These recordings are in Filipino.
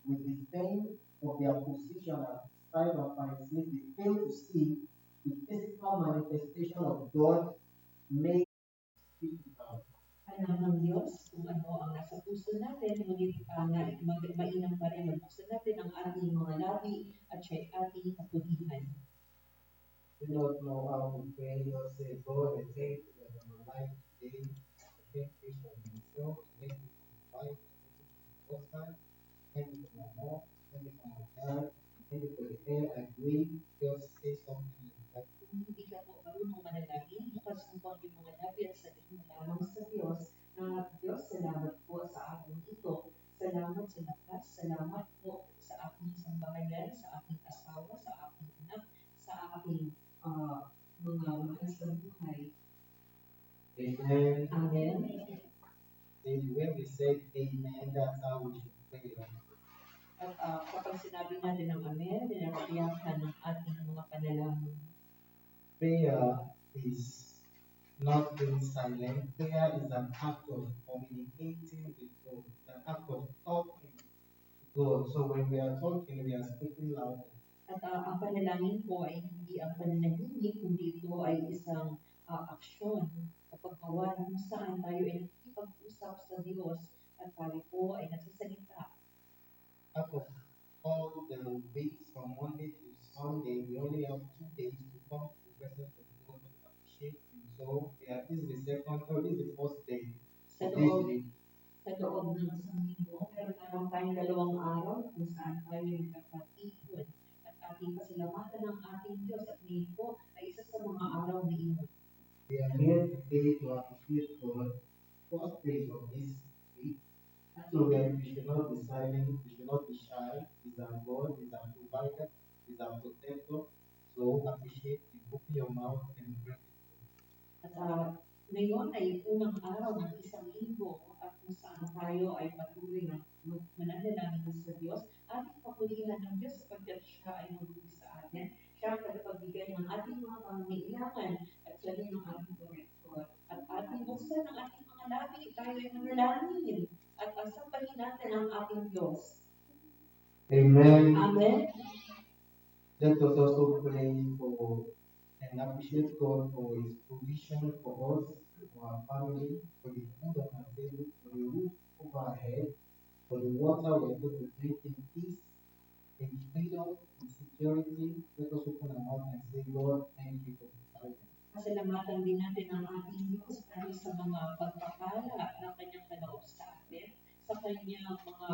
with the fame of their position as scribes and Pharisees, they fail to see the physical manifestation of God made physical. Alam ng Diyos kung ano ang nasa puso natin, ngunit mainam pa rin magbuksan natin ang ating mga labi at siya'y ating kapulihan. Do not know how to pray, or say, God, I thank you that I'm alive today. I thank you for myself. Thank you for my wife. Thank you for my husband. Thank you for my mom. Thank you for my dad. Thank you for the air I breathe. Just say something like that. Kung hindi ka po marunong manalangin, ikasumpang yung mga labi at sabihin lamang sa Diyos na Diyos, salamat po sa aking ito. Salamat sa lakas. Salamat po sa aking sambahayan, sa aking asawa, sa aking anak, sa aking mga mahal sa buhay. Amen. Amen. And when we say amen, that's how we should pray. At kapag sinabi natin ng amen, dinarapiyakan ng ating mga panalangin. Prayer is not being silent. Prayer is an act of communicating with God, an act of talking to God. So when we are talking, we are speaking loudly. At ang panalangin po ay hindi ang pananahimik, kundi ito ay isang aksyon o paggawa kung saan tayo ay nakikipag-usap sa Diyos at tayo po ay nagsasalita. Out of all the weeks from Monday to Sunday, we only have 2 days to come to the presence of God to appreciate Him. So this is the second, or this is the first day Sa of this loob, week. sa loob ng isang linggo, meron naman tayong 2 araw kung saan tayo ay nagkakatipon. At ating pasalamatan ng ating Diyos at ngayon po ay isa sa mga araw na iyon. We are here today to appreciate God, first day of this week. So we should not be silent, we should not be shy. He's our God, He's our provider, He's our protector. So appreciate Him. Open your mouth and pray. At ngayon ay unang araw ng isang linggo at kung saan tayo ay patuloy na mananalangin sa Diyos. Ating papulihan ng Diyos sapagkat siya ay mabuti sa atin. Siya ang tagapagbigay ng ating mga pangangailangan at siya din ang ating direktor. At ating buksan ang ating mga labi, tayo ay manalangin at sampahin natin ang ating Diyos. Amen. Amen. Let us also pray for and appreciate God for His provision for us, for our family, for the food on our table, for the roof over our head, for the water we're able to drink in peace, in freedom, in security. Let us open our mouth and say, Lord, thank you for providing. Pasalamatan din natin ang ating Diyos dahil sa mga pagpapala ng kanyang kaloob sa atin, sa kanyang mga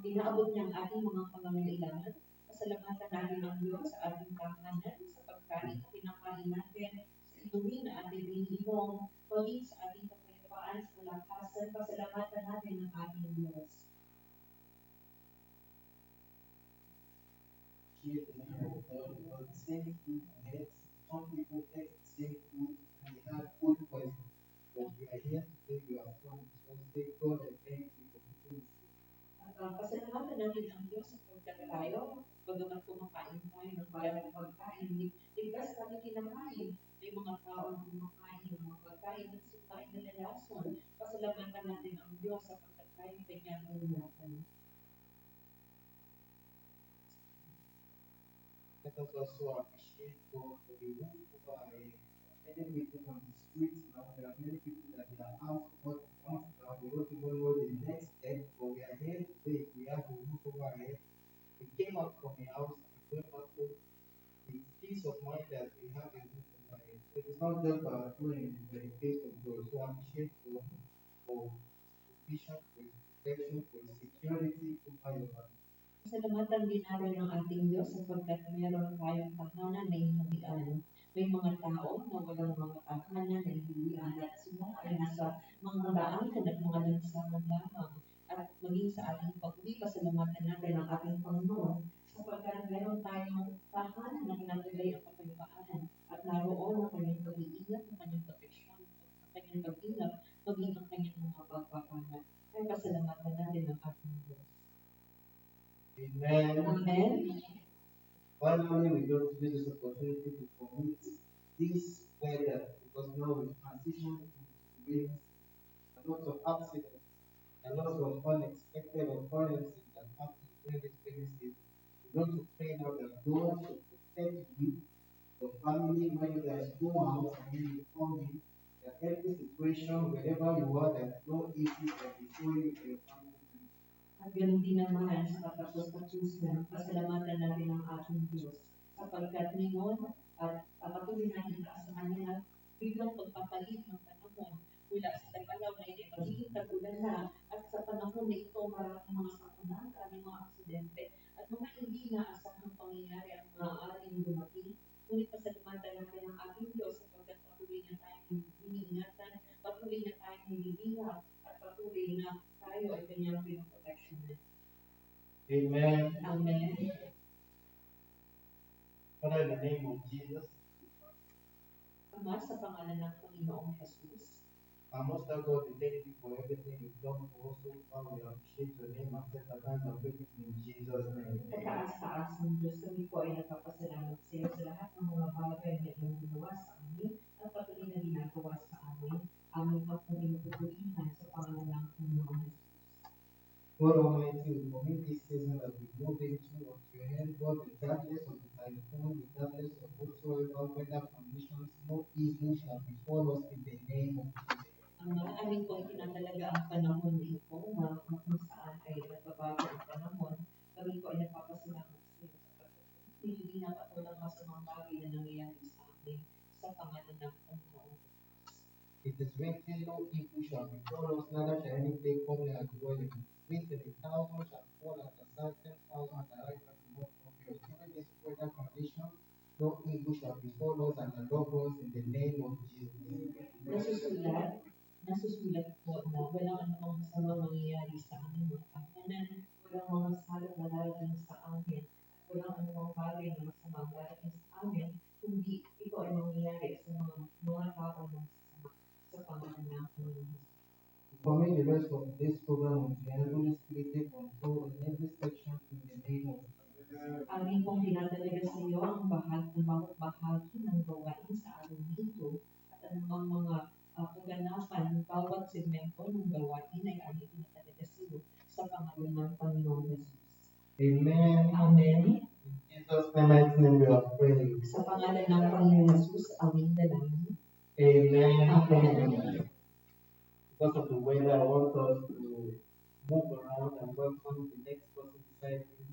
inaabot niyang ating mga pangangailangan. Pasalamatan natin ang Diyos sa ating tahanan, sa pagkain na pinakain natin, sa inumin na ating iniinom, maging sa ating kapayapaan, sa kalakasan. Pasalamatan natin ang ating Diyos. Here the name of God, the same food ahead. Some people ate the same food and they had food poisoning. But we are here today, we are from so say, God, I thank you for doing this. Pasalamatan natin ang Diyos sa pagkat tayo, bagamat kumakain tayo ng bayang pagkain, ligtas natin kinakain. May mga taong kumakain ng mga pagkain at sukain na lalason. Pasalamatan natin ang Diyos sa pagkat tayo kanyang inulatan. Let us also appreciate God for the roof over our head. Many people on the streets now, there are many people that they are out for months now, they don't even know the next step, but we are here today, we have a roof over our head. We came out from the house and we went back home. The peace of mind that we have a roof over our head. It is not just our doing, but the face of God. So appreciate God for provision, for His protection, for His security over your life. Pasalamatan din natin ang ating Diyos sapagkat meron tayong tahanan na inuwian. May mga tao na walang mga tahanan na inuwian at sila ay nasa mga daanan at mga lansangan lamang. At maging sa ating pag-uwi, pasalamatan natin ang ating Panginoon sapagkat meron tayong tahanan na kinatulay ang kapayapaan at naroon ang kanyang pag-iingat, ang kanyang proteksyon, ang kanyang pag-ingat, maging ang kanyang mga pagpapala. Ay pasalamatan natin ang ating Diyos. Amen. Amen. Finally, we don't use this opportunity to commit this weather because now we transition to rain, a lot of accidents, a lot of unexpected occurrences that happen going to pray now that God should protect you, your family, when you guys go out and when you come in, that every situation, wherever you are, that no issue can before you and your family. At ganun din naman sa katapos-tapusan, pasalamatan natin ang ating Diyos. Sapagkat ngayon, at patuloy natin aasahan niya na biglang pagpapalit ng panahon mula sa tagalaw na hindi magiging tagulan na at sa panahon na ito maraming mga sakuna, maraming mga aksidente at mga hindi naasahang pangyayari ang maaaring dumating. Ngunit pasalamatan natin ang ating Diyos sapagkat patuloy na tayong iniingatan, patuloy na tayong nililihat at patuloy na tayo ay kanyang pinoprotection. Amen. Amen. Father, in the name of Jesus, Ama, sa pangalan ng Panginoong Jesus, Most of God, we thank you for everything you've done for us so far. We appreciate your name and set our hands and praise in Jesus' name. kataas-taas ng Diyos, kami po ay nagpapasalamat sa iyo sa lahat ng mga bagay na iyong ginawa sa amin at patuloy na ginagawa sa amin. Amin pa po inututulihan sa pangalan ng Panginoong Jesus. God Almighty, we commit this season as we move into your hand, God, regardless of the typhoon, regardless of whatsoever weather conditions, no evil shall befall us in the name of Jesus. Ang amin po tinatalaga ang panahon na ito na kung saan ay nagbabago ang panahon, kami po ay nagpapasalamat sa iyo sapagkat hindi na patulang masamang bagay na nangyayari sa amin sa pangalan ng Panginoong Jesus. It is written, no evil shall befall us, neither shall any plague come near our dwelling. Written, 1,000 shall fall at the side, 10,000 at the right hand of God. Given this weather condition, no evil shall befall us and our loved ones in the name of Jesus. Nasusulat po na walang anumang masama mangyayari sa aming mga tahanan, walang mga salot na darating sa amin, at walang anumang bagay na masama darating sa amin, kundi ito ay mangyayari sa mga tao na masama sa pangalan ng Panginoon. Commit the rest of this program of the Holy Spirit take control in every section in the name of Jesus. Amin pong tinatalaga sa iyo ang bawat bahagi ng gawain sa araw nito at anumang mga kaganapan, bawat segmento ng gawain ay aming tinatalaga sa iyo sa pangalan ng Panginoon Jesus. Amen. Amen. In Jesus' mighty name we are praying. Sa pangalan ng Panginoon Jesus, aming dalangin. Amen. Amen. Because of the weather, I want us to move around and welcome the next person beside you.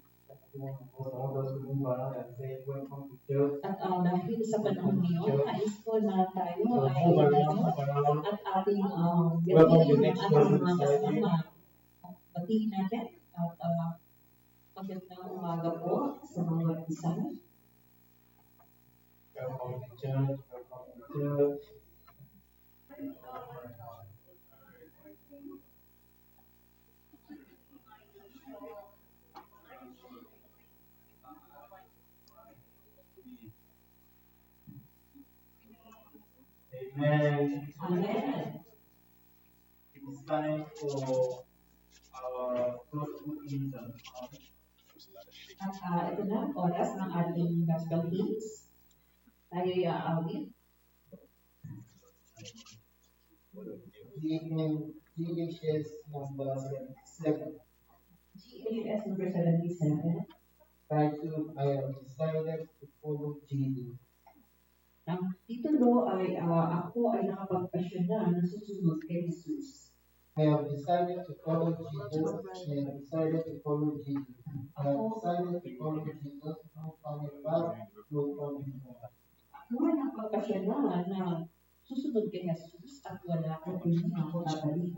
I want us to move around and say, welcome to church. At dahil sa panahon niyon, nais ko na tayo So ay move around. at ating Welcome the gatiin next ang ating person mga beside you. kasama. Batiin natin at magandang umaga po sa mga isa. Welcome to church. Welcome to church. Amen. Amen. It's time for our gospel hymns and At ito na ang oras ng ating gospel hymns. Tayo'y aawit. GHS number 7. GHS number 77. Titled, I have decided to follow Jesus. Ang titulo ay ako ay nakapagpasya na susunod kay Jesus. I have decided to follow Jesus. I have decided to follow Jesus. I have decided to follow Jesus. No coming back, no coming back. Ako ay nakapagpasya na susunod kay Jesus at wala ko din ako babalik.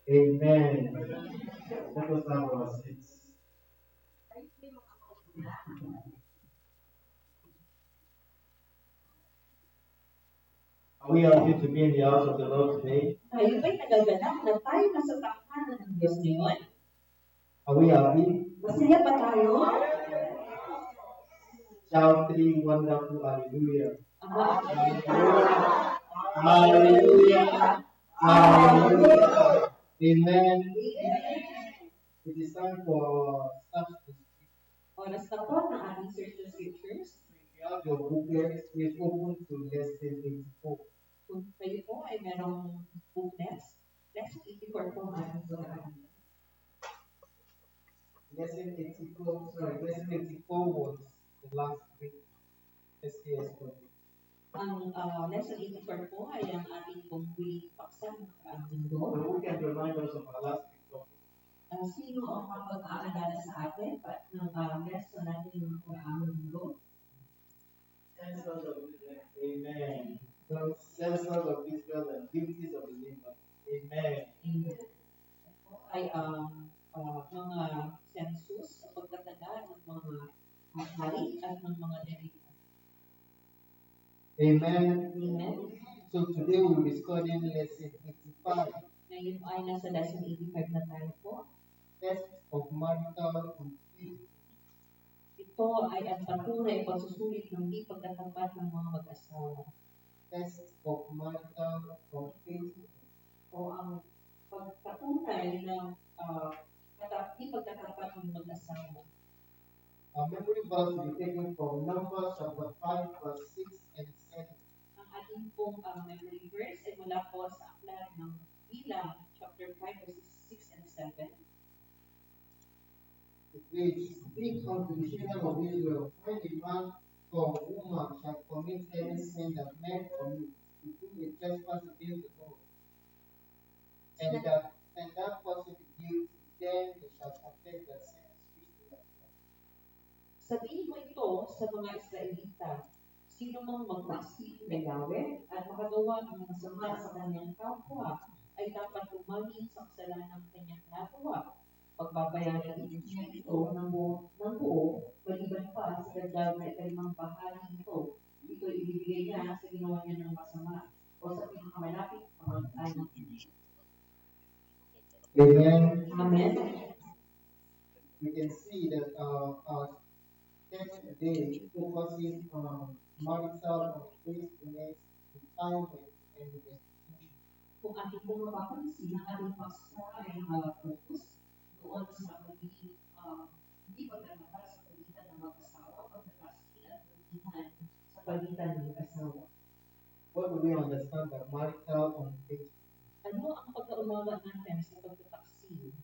Amen. That was our 6. Are we happy to be in the house of the Lord today? Tayo ba'y nagaganap na tayo nasa tahanan ng Diyos ngayon? Are we happy? Masaya ba tayo? Shout 3 wonderful hallelujah. Hallelujah. Hallelujah. Amen. It is time for search the scripture. Oras na po ng ating search the scriptures. If you have your booklets, please open to lesson 84. Kung kayo po ay merong booklets, lesson 84 po ang ating pag-aaral. Lesson 84 was the last week STS project. Ang lesson 84 po ay ang ating pong huling paksa ng linggo. So who can remind us of our last week topic? Sino ang makapag-aalala sa atin ng lesson natin yung linggo? Amen. So, census of Israel and duties of the believer. Amen. Amen. Ay mga census sa pagtatanda ng mga hari at ng mga Levita. Amen. Amen. So today we will be studying lesson 85. Ngayon ay nasa lesson 85 na tayo po. Test of marital faith. Ito ay ang patunay pagsusulit ng di pagtatapat ng mga mag-asawa. Test of marital faith. O ang pagpatunay ng di pagtatapat ng mag-asawa. Our memory verse will be taken from Numbers chapter 5 verse 6 and 7. Ang ating pong memory verse ay mula po sa aklat ng Bilang chapter 5 verses 6 and 7. It reads, "Speak unto the children of Israel, when a man or woman shall commit any sin that men commit, to do a trespass against the Lord, and that person be guilty, then they shall affect their sins which they have done." Sabihin mo ito sa mga Israelita, sino mang magpasik na Yahweh at makagawa ng masama sa kanyang kapwa ay dapat umamin sa kasalanan ng kanyang nagawa. Pagbabayaran niya ito ng buo, maliban pa sa dagdag na ikalimang bahagi nito. Ito ibibigay niya sa ginawa niya ng masama o sa pinakamalapit pamamagitan ng Diyos. Amen. Amen. We can see that our text today focuses on marital faithfulness, retirement, and restitution. Kung ating pong mapapansin, ang ating paksa ay focus doon sa pagiging hindi pagkakata sa pagitan ng mag-asawa, pagkakasila at pagitan sa pagitan ng mag-asawa. What do we understand by marital unfaithfulness? Ano ang pagkaunawa natin sa pagtataksil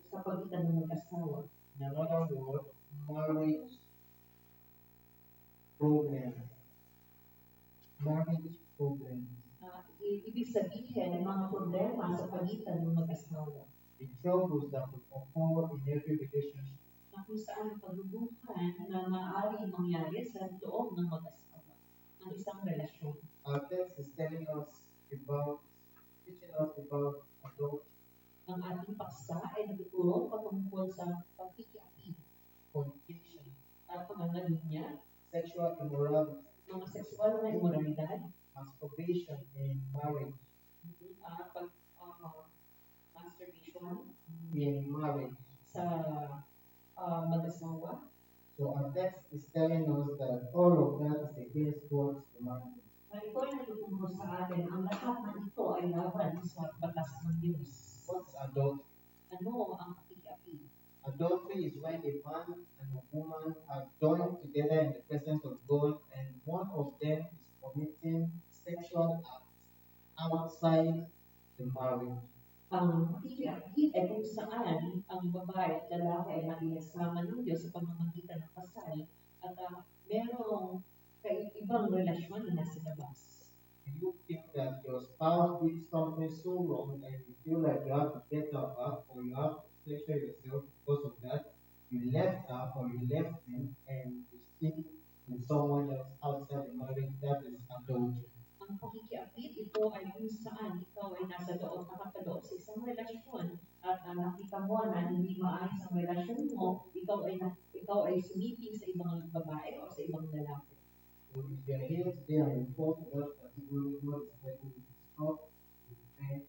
sa pagitan ng mag-asawa? In another word, marriage problems. Marriage problems. Ibig sabihin ng mga problema sa pagitan ng mag-asawa. The troubles that will occur in every relationship. na kung saan pagdudukan na maaaring mangyari sa loob ng mag-asawa ng isang relasyon. Our text is telling us about, teaching us about adultery, Ang ating paksa ay nagtuturo patungkol sa pagkikiapid, fornication, pangangalinya, sexual immorality, mga sexual na immoralidad, masturbation in marriage, masturbation in marriage. sa mag-asawa. So our text is telling us that all of that is against God's commandment. Na ito ay nagtuturo sa atin, ang lahat ng ito ay laban sa batas ng Diyos. What's adultery? Ano ang pagkikiapid? Adultery is when a man and a woman are joined together in the presence of God and one of them is committing sexual acts outside the marriage. Ang pagkikiapid ay kung saan ang babae at lalaki ay nakikasama ng Diyos sa pamamagitan ng kasal at merong ibang relasyon na nasa labas. Do you think that your spouse did something so wrong and you feel like you have to get her up or you have to pleasure yourself because of that? You left her or you left him and you stick with someone else outside the marriage, that is adultery. Ang pakikiapid, ito ay kung saan ikaw ay nasa loob, nakapaloob sa isang relasyon at nakita mo na hindi maayos ang relasyon mo, ikaw ay sumiping sa ibang babae o sa ibang lalaki. So if you are here today and you fall to that category, God is telling you to stop, repent,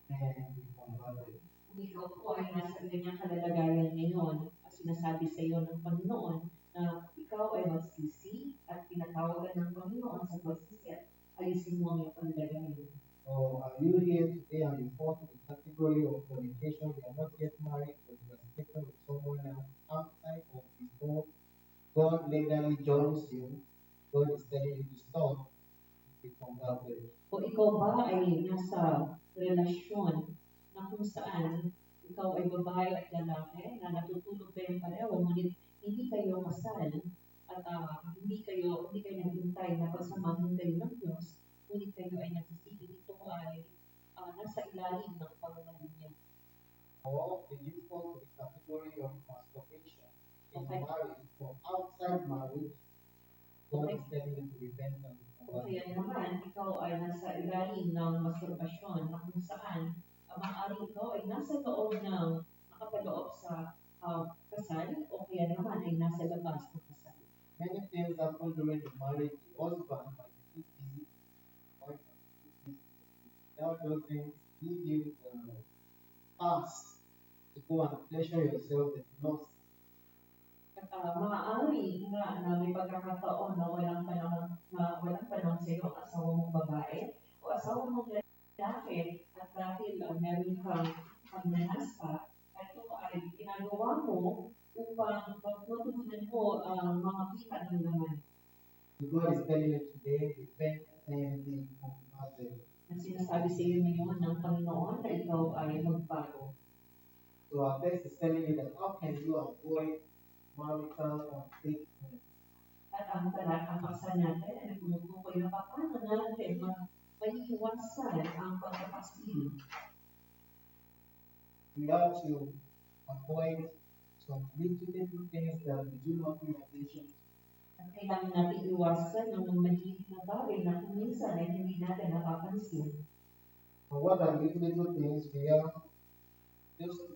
and be converted. Kung ikaw po ay nasa ganyang kalalagayan ngayon, at sinasabi sa iyo ng Panginoon na ikaw ay magsisi at pinatawagan ng Panginoon sa pagsisi at ayusin mo ang iyong kalalagayan. Or are you here today and you fall to the category of fornication, you are not yet married, but you are sleeping with someone else outside or before God legally joins you, God is telling you to stop, be converted. O ikaw ba ay nasa relasyon na kung saan ikaw ay babae at lalaki na natutulog kayong pareho, ngunit hindi kayo kasal at hindi kayo naghintay na pagsamahin kayo ng Diyos, ngunit kayo ay nagsisipin, ito ay nasa ilalim ng pangangalinya. Or did you fall to the category of masturbation in marriage or outside marriage? God is telling you to repent and be O converted. kaya naman, ikaw ay nasa ilalim ng masturbasyon na kung saan maaaring ikaw ay nasa loob ng nakapaloob sa kasal o kaya naman ay nasa labas ng kasal. Many things happen during the marriage. The husband might be too busy, wife might be too busy. That doesn't give you the pass to go and pleasure yourself with lust. At maaari nga na may pagkakataon na walang panahon sa iyo ang asawa mong babae o asawa mong lalaki at dahil meron kang pagnanasa, ito ay ginagawa mo upang matutunan mo ang mga kita ng laman. God is telling you today, repent and be converted. Ang sinasabi sa iyo ngayon ng Panginoon na ikaw ay magbago. So our text is telling you that how can you avoid marital unfaithfulness? At ang paksa natin ay tumutukoy na paano natin maiiwasan ang pagkakasil. We have to avoid some little things that we do not pay attention to. At kailangan natin iwasan ang mga maliit na bagay na kung minsan ay hindi natin napapansin. And what are little things? We have just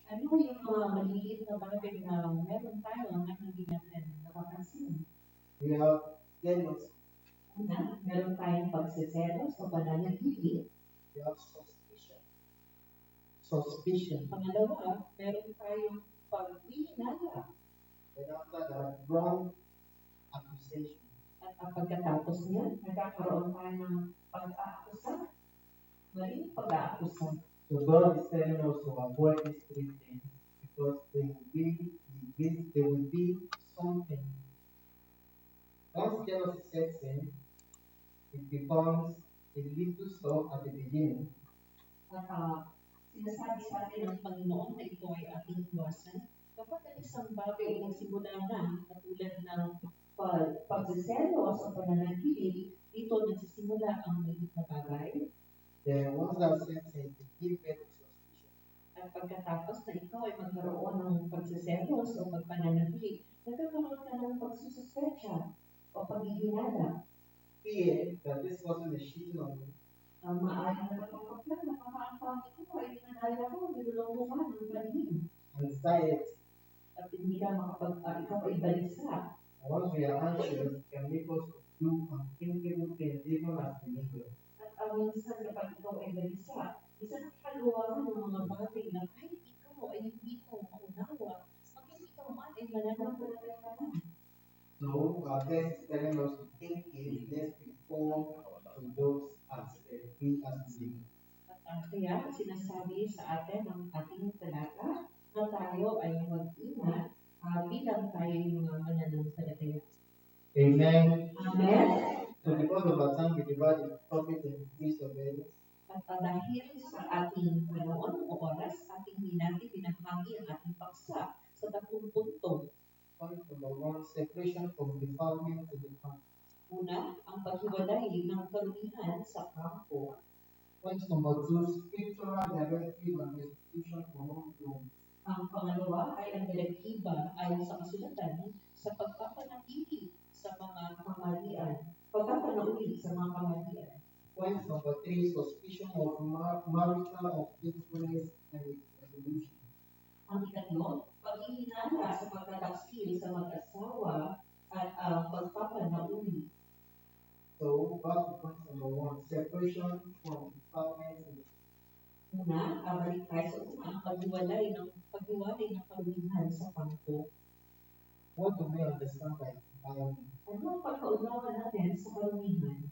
Ano yung mga maliit na bagay na meron tayo na hindi natin napapansin? we have jealousy, Una, meron tayong pagsisero sa pananagili. we have suspicion. Pangalawa, meron tayong paghihinala. And after that, wrong accusation. At ang pagkatapos niyan, nagkakaroon tayo ng pag-aakusa. Maling pag-aakusa. So God is telling us to avoid these three things because they will be something. Once jealousy sets in, it becomes a little stuff at the beginning. At sinasabi sa atin ng Panginoon na ito ay ating iwasan. Kapag ang isang bagay ay nagsimula na, katulad ng pagsiselo sa pananagili, dito nagsisimula ang maliit na bagay. Then once that sets in, it gives birth to suspicion. At pagkatapos na ikaw ay magkaroon ng pagsiselos o pagpananabik, nagkakaroon ka ng pagsususpecha o paghihinala. Fear that this person is cheating on me. Maaaring nakapagpaplan na ang ito ay dinadaya ko, niloloko ka ng paningin. Anxiety. At hindi ka ikaw ay balisa. Once we are anxious, can make us do unthinkable things even as believers. At minsan kapag ikaw ay balisa, minsan nakagawa ka ng mga bagay na kahit ikaw ay hindi mo maunawa, maging ikaw man ay mananampalataya ka na. So, this is telling us to think it, lest we fall to those aspects, we as believers. At kaya sinasabi sa atin ng ating talata na tayo ay mag-ingat bilang tayo yung mga mananampalataya. Amen. Amen. So, because of our time, we divide the topic in three subheadings. At dahil sa ating panahon o oras, ating hinati binahagi ang ating paksa sa 3 punto. Point number 1, separation from defilement to the camp. Una, ang paghiwalay ng karumihan sa kampo. Point number 2, scriptural directive and restitution for wrongdoing. Ang pangalawa ay ang direktiba ayon sa kasulatan sa pagpapanatili sa mga kamalian, pagpapanauli sa mga kamalian. Point number 3, suspicion of marital unfaithfulness and resolution. Ang ikatlo, paghihinala sa pagtataksil sa mag-asawa at pagpapanauli. So, back to point number 1, separation from defilement. Una, balik tayo sa una, ang paghiwalay ng karumihan sa kampo. What do we understand by defilement? Ano ang pagkaunawa natin sa karumihan?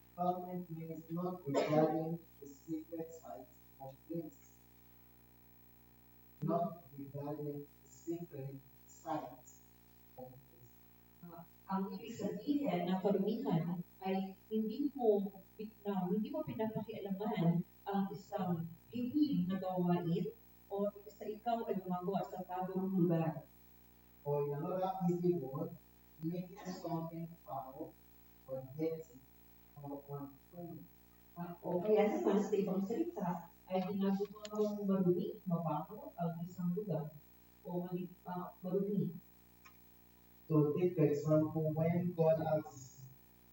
Defilement means not regarding the secret sites of things. Not regarding the secret sites of things. Ang ibig sabihin ng karumihan ay hindi mo pinapakialaman ang isang hindi na gawain o sa ikaw ay gumagawa sa tagong lugar. Or in another easy word, making something foul or dirty or unclean. O kaya naman sa ibang salita ay ginagawa mong marumi, mabaho ang isang lugar o marumi. So take for example, when God asks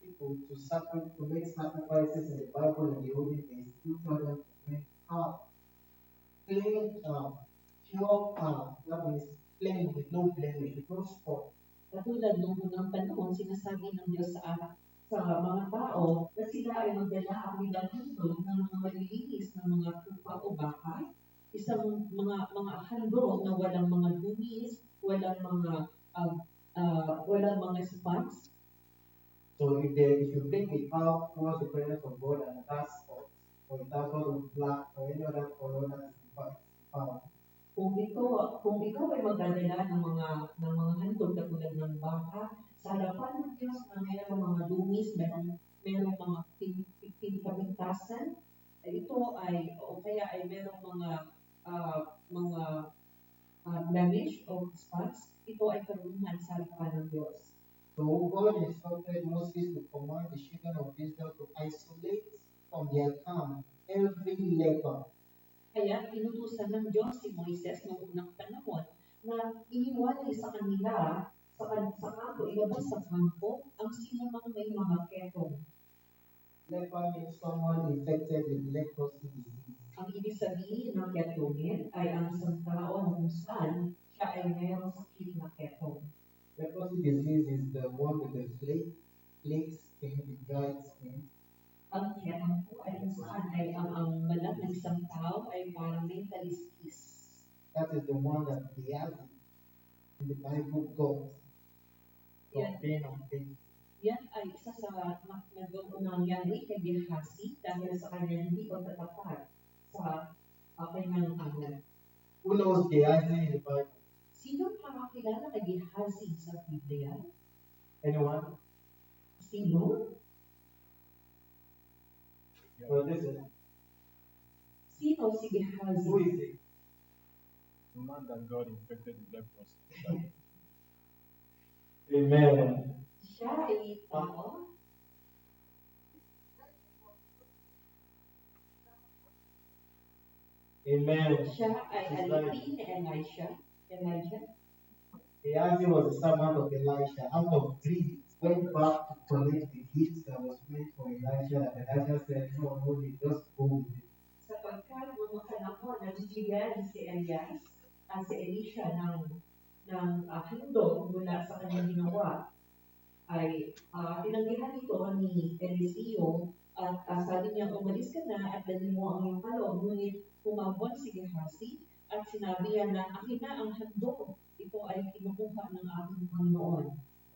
people to make sacrifices in the Bible in the olden days, He told them to make clean, pure, that means plain with no blemish, with no spot. Katulad nung unang panahon, sinasabi ng Diyos sa mga tao na sila ay magdala bilang handog ng mga malilinis na mga tupa o baka, isang mga handog na walang mga dumis, walang mga spots. So if you bring it out towards the presence of God and it has spots, or it has all of black or any other color that is found, Kung ikaw ay magdadala ng mga handog katulad ng baka, sa harapan ng Diyos na mayroong mga dumis, mayroong mga pinipintasan, ito ay, o kaya ay mayroong mga blemish o spots, ito ay karumihan sa harapan ng Diyos. So God instructed Moses to command the children of Israel to isolate from their camp every leper. Kaya inutusan ng Diyos si Moises noong unang panahon na iniwalay sa kanila sa kampo, ilabas sa kampo ang sino mang may mga ketong. Leper means someone infected with leprosy disease. Ang ibig sabihin ng ketongin ay ang isang tao na kung saan siya ay mayroong sakit na ketong. Leprosy disease is the one with the flake skin, the dried skin. Ang ketong po ay kung saan ay ang balat ng isang tao ay parang may taliskis. That is the one that the in the Bible got from being unfaithful. Yan ay isa sa nangyari kay Gehazi dahil sa kanyang hindi pagtatapat sa kanyang anak. Who knows Gehazi in the Bible? Sino nakakilala kay Gehazi sa Biblia? Anyone? Sino? Well, this is Sino si Gehazi? who is it? The man that God infected with leprosy. Amen. Siya ay tao. Amen. Siya ay This is right. alipin ni Elijah. Gehazi was a servant of Elisha. Out of greed, went back to collect the gifts that was meant for Elijah. And Elijah said, no, you just go with it. Sapagkat noong panahon nabibigyan si Elias, si Elisha ng handog mula sa kanyang ginawa, ay tinanggihan ito ni Eliseo at sabi niya, umalis ka na at dali mo ang iyong kaloob. Ngunit umabot si Gehazi at sinabi niya na akin na ang handog. Ito ay kinukuha ng aking Panginoon.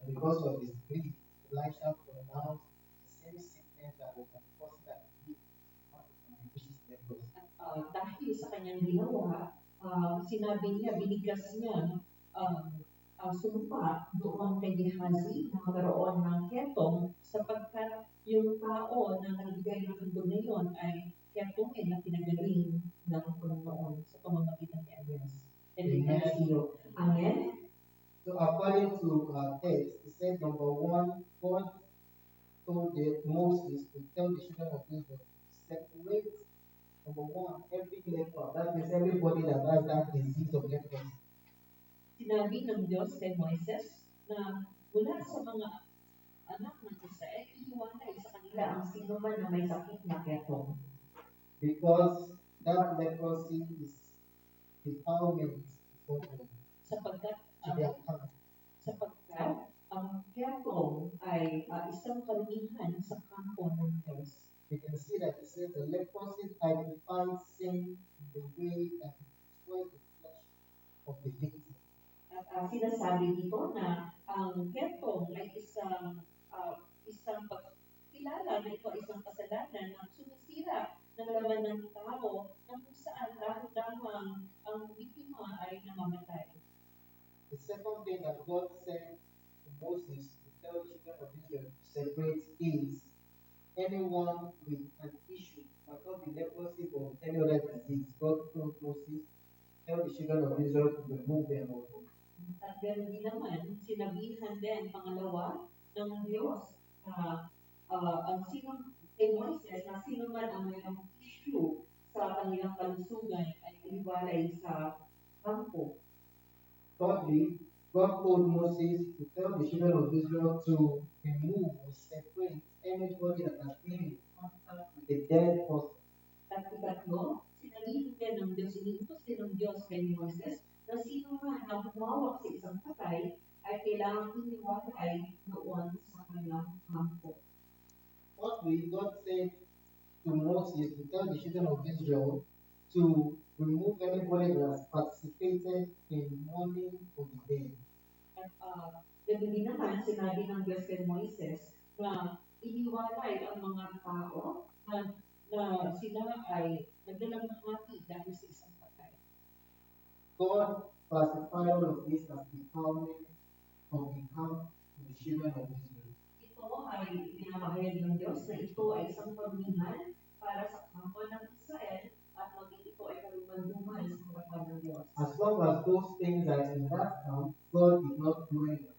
And because of his greed, Elisha pronounced the same sickness that was caused that he dahil sa kanyang ginawa, sinabi niya, binigas niya sumpa doon kay Gehazi na magkaroon ng ketong sapagkat yung tao na nagbigay ng handog na yun ay ketongin na pinagaling ng Panginoon sa pamamagitan ni Elias. Amen. So according to text, it says number one, God told Moses to tell the children of Israel to separate, number one, every leper. That means everybody that has that disease of leprosy. Sinabi ng Diyos kay Moises na mula sa mga anak ng Israel, iiwanay sa kanila ang sino man na may sakit na ketong. Because that leprosy is defilement before God. Sapagkat ang ketong ay isang karumihan sa kampo ng Diyos. You can see that it says the leprosy typifies sin in the way that it destroys the flesh of the victim. At sinasabi dito na ang ketong ay isang pagkilala na ito ay isang kasalanan na sumisira ng laman ng tao na kung saan lamang ang biktima ay namamatay. The second thing that God said to Moses to tell the children of Israel to separate is anyone with an issue, but not the leprosy or any other disease. God told Moses, tell the children of Israel to remove them also. At ganoon din naman, sinabihan din pangalawa ng Diyos na ang sino kay Moises na sino man ang mayroong issue sa kanilang kalusugan ay iliwalay sa kampo. Thirdly, God told Moses to tell the children of Israel to remove or separate anybody that has been in contact with a dead person. At ikatlo, sinabihan din ng Diyos, iniutos din ng Diyos kay Moises na sino man na humawak sa isang patay ay kailangang iniwalay doon sa kanilang kampo. Fourthly, God said to Moses to tell the children of Israel to remove anybody that has participated in mourning for the dead. At ganoon din naman, sinabi ng Diyos kay Moises na iniwalay ang mga tao na sila ay nagdalamhati dahil sa isang patay. God classified all of this as defilement on behalf of the children of Israel. Ito ay pinamahayag ng Diyos na ito ay isang pagmingan para sa kampo ng Israel at maging ito ay karuman-duman sa harapan ng Diyos. As long as those things are in that camp, God did not do anything.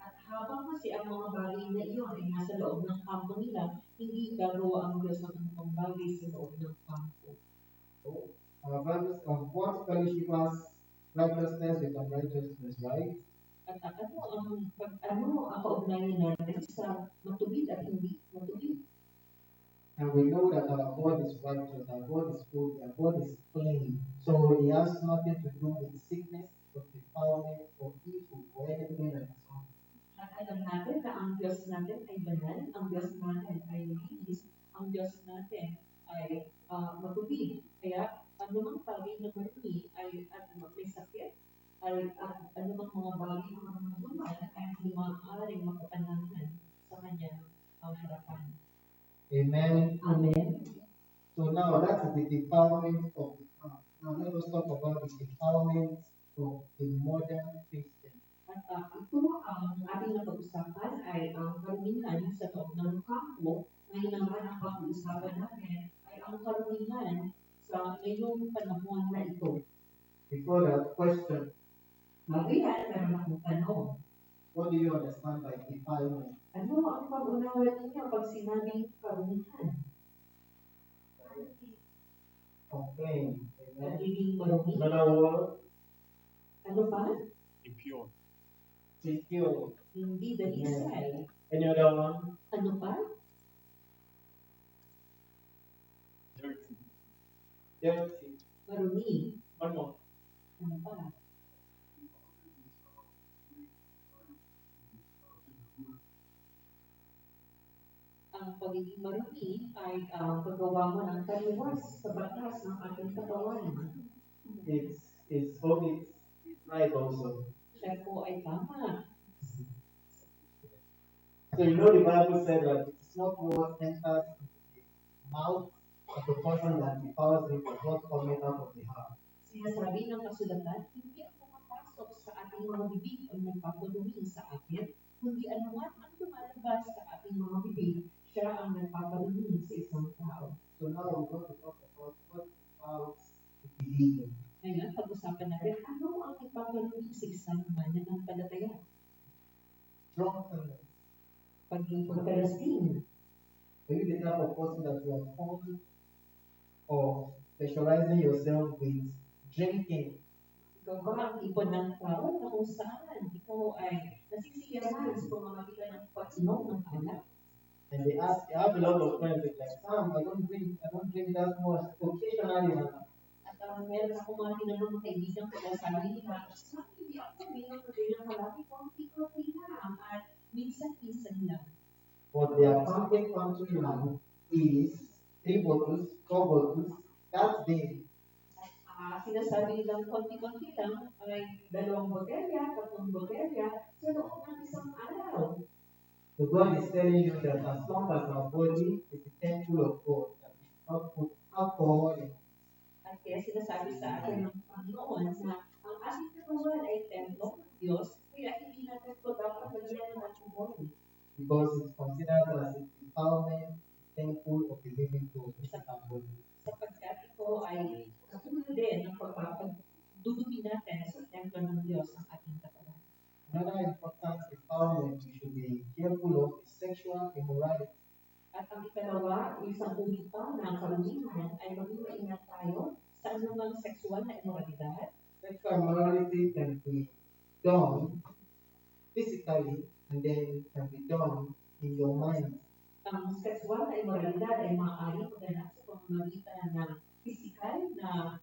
At habang kasi ang mga bagay na iyon ay nasa loob ng kampo nila, hindi gagawa ang Diyos ng anumang bagay sa loob ng kampo. So, what fellowship has righteousness with unrighteousness, right? At ano ang kaugnayan natin sa matubig at hindi matubig? And we know that our God is righteous, our God is holy, our God is clean. So He has nothing to do with sickness, or defilement, or evil, or anything that is wrong. At alam natin na ang Diyos natin ay banal, ang Diyos natin ay linis, ang Diyos natin ay matubig. Kaya anumang bagay na marumi ay at may sakit, ay anumang mga bagay na maduman ay hindi maaaring makapanangan sa kanyang harapan. Amen. Amen. So now that's the defilement of the camp. Now let us talk about the defilement of the modern Christian. At ito ang ating napag-usapan ay ang karumihan sa loob ng kampo. Ngayon naman ang pag-uusapan natin ay ang karumihan sa ngayong panahon na ito. Before that question, Bago yan, meron akong tanong. what do you understand by defilement? Ano ang pag-unawa ninyo pag sinabing karumihan? Complain. pagiging marumi. Another word, Ano pa? impure, impure. Hindi dalisay. Any other one? Ano pa? dirty, Dirty. Marumi. One more. Ano pa? Ang pagiging marumi ay paggawa mo ng taliwas sa batas ng ating katawan. It's right also. Siya po ay tama. So you know the Bible said that it's not what enters into the mouth of the person that defiles him, but what comes out of the heart. Sinasabi ng kasulatan, hindi ang pumapasok sa ating mga bibig ang nagpapalumi sa atin, kundi anuman ang lumalabas sa ating mga bibig, siya ang nagpapalumi sa isang tao. So now we're going to talk about what defiles the believer. Ngayon, pag-usapan natin, ano ang nagpapalumi sa isang mananampalataya? Drunkenness. Pagiging pagkalasing. Are you the type of person that you are fond of specializing yourself with drinking? Ikaw ba ang tipo ng tao na kung saan ikaw ay nasisiyahan sa pamamagitan ng pag-inom ng alak? And they have a lot of friends. They're like, Sam, I don't drink that much. Occasionally, At meron akong mga tinanong ng kaibigan ko na sabi nila, sa hindi ako minum na rin ng kalaki, konti-konti lang at minsan-minsan lang. what their pumping country now is 3 bottles, 4 bottles, that's big. Sinasabi nilang konti-konti lang ay 2 botelya, 3 botelya sa loob ng isang araw. So God is telling you that as long as our body is the temple of God, that we not put alcohol in. At kaya sinasabi sa atin ng Panginoon na ang ating katawan ay templo ng Diyos, kaya hindi natin ito dapat lagyan ng alcohol. Because it's considered as a defilement, temple of the living God, which is our body. Sapagkat ito ay katulad din ng pagpapadudumi natin sa templo ng Diyos ang ating katawan. Another important defilement we should be careful of is sexual immorality. At ang ikalawa, isang uri pa ng kalumihan ay maging maingat tayo sa anumang sexual na immoralidad. Sexual immorality can be done physically and then can be done in your mind. Ang sexual na immoralidad ay maaaring maganap sa pamamagitan ng physical na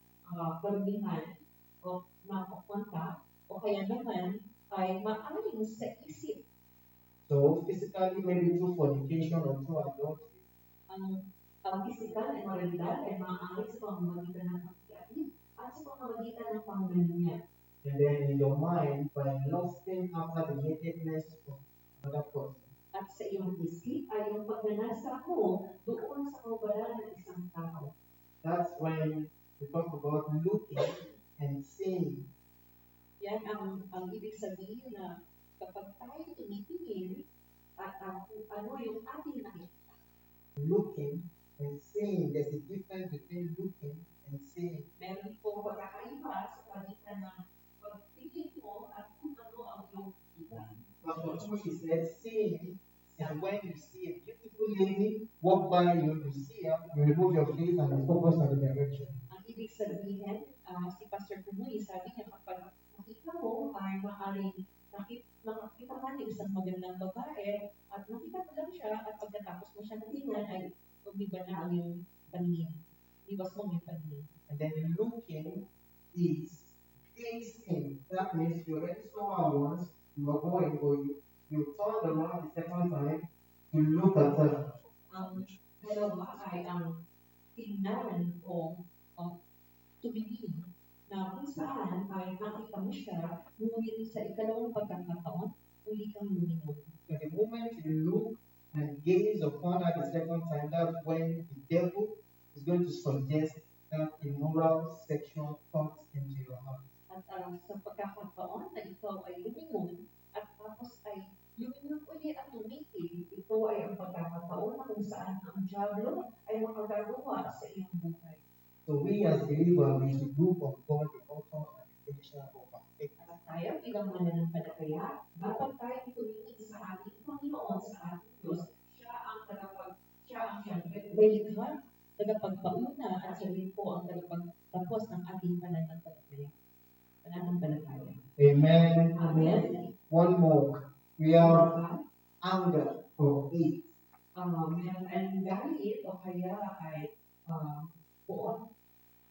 kalumihan o makukwanta o kaya naman ay maaaring sa isip. So physically maybe through fornication or through adultery. Ang physical na immoralidad ay maaaring sa pamamagitan ng pagkiapit at sa pamamagitan ng pangalunya. And then in your mind by lusting after the nakedness of another person. At sa iyong isip ay yung pagnanasa mo doon sa kawalan ng isang tao. That's when we talk about looking and seeing. Yan ang ibig sabihin na kapag tayo tumitingin at kung ano yung ating nakikita. Looking and seeing, there's a difference between looking and seeing. Meron po pagkakaiba sa pagitan ng pagtingin mo at kung ano ang iyong nakikita. Pastor Chuchi said, seeing, and when you see a beautiful lady walk by you, you see her, you remove your face and you focus on the direction. Ang ibig sabihin, si Pastor Kunoy, sabi niya kapag nakita mo ay maaaring nakita ka ng isang magandang babae at nakita mo lang siya at pagkatapos mo siya natingnan ay umiba na ang iyong paningin. Iwas mo yung paningin. And then looking is tasting. That means you already saw her once, you are going, or you turn around the second time to look at her. Ang dalawa ay ang tingnan o tumingin na kung saan ay nakita mo siya, ngunit sa ikalawang pagkakataon, uli kang lumingon. So the moment you look and gaze upon her the second time, that's when the devil is going to suggest that immoral sexual thoughts into your heart. At sa pagkakataon na ikaw ay lumingon at tapos ay lumingon uli at tumitig, ito ay ang pagkakataon na kung saan ang diablo ay makagagawa sa iyong buhay. So we as believers, we should look on God, the author and the finisher of our faith. At tayo bilang mananampalataya, dapat tayo tumingin sa ating Panginoon, sa ating Diyos. Siya ang siyempre, tagapagpauna at siya rin po ang tagapagtapos ng ating pananampalataya. Amen. Amen. One more. We have Saka, anger or hate. meron tayong galit o kaya ay puot.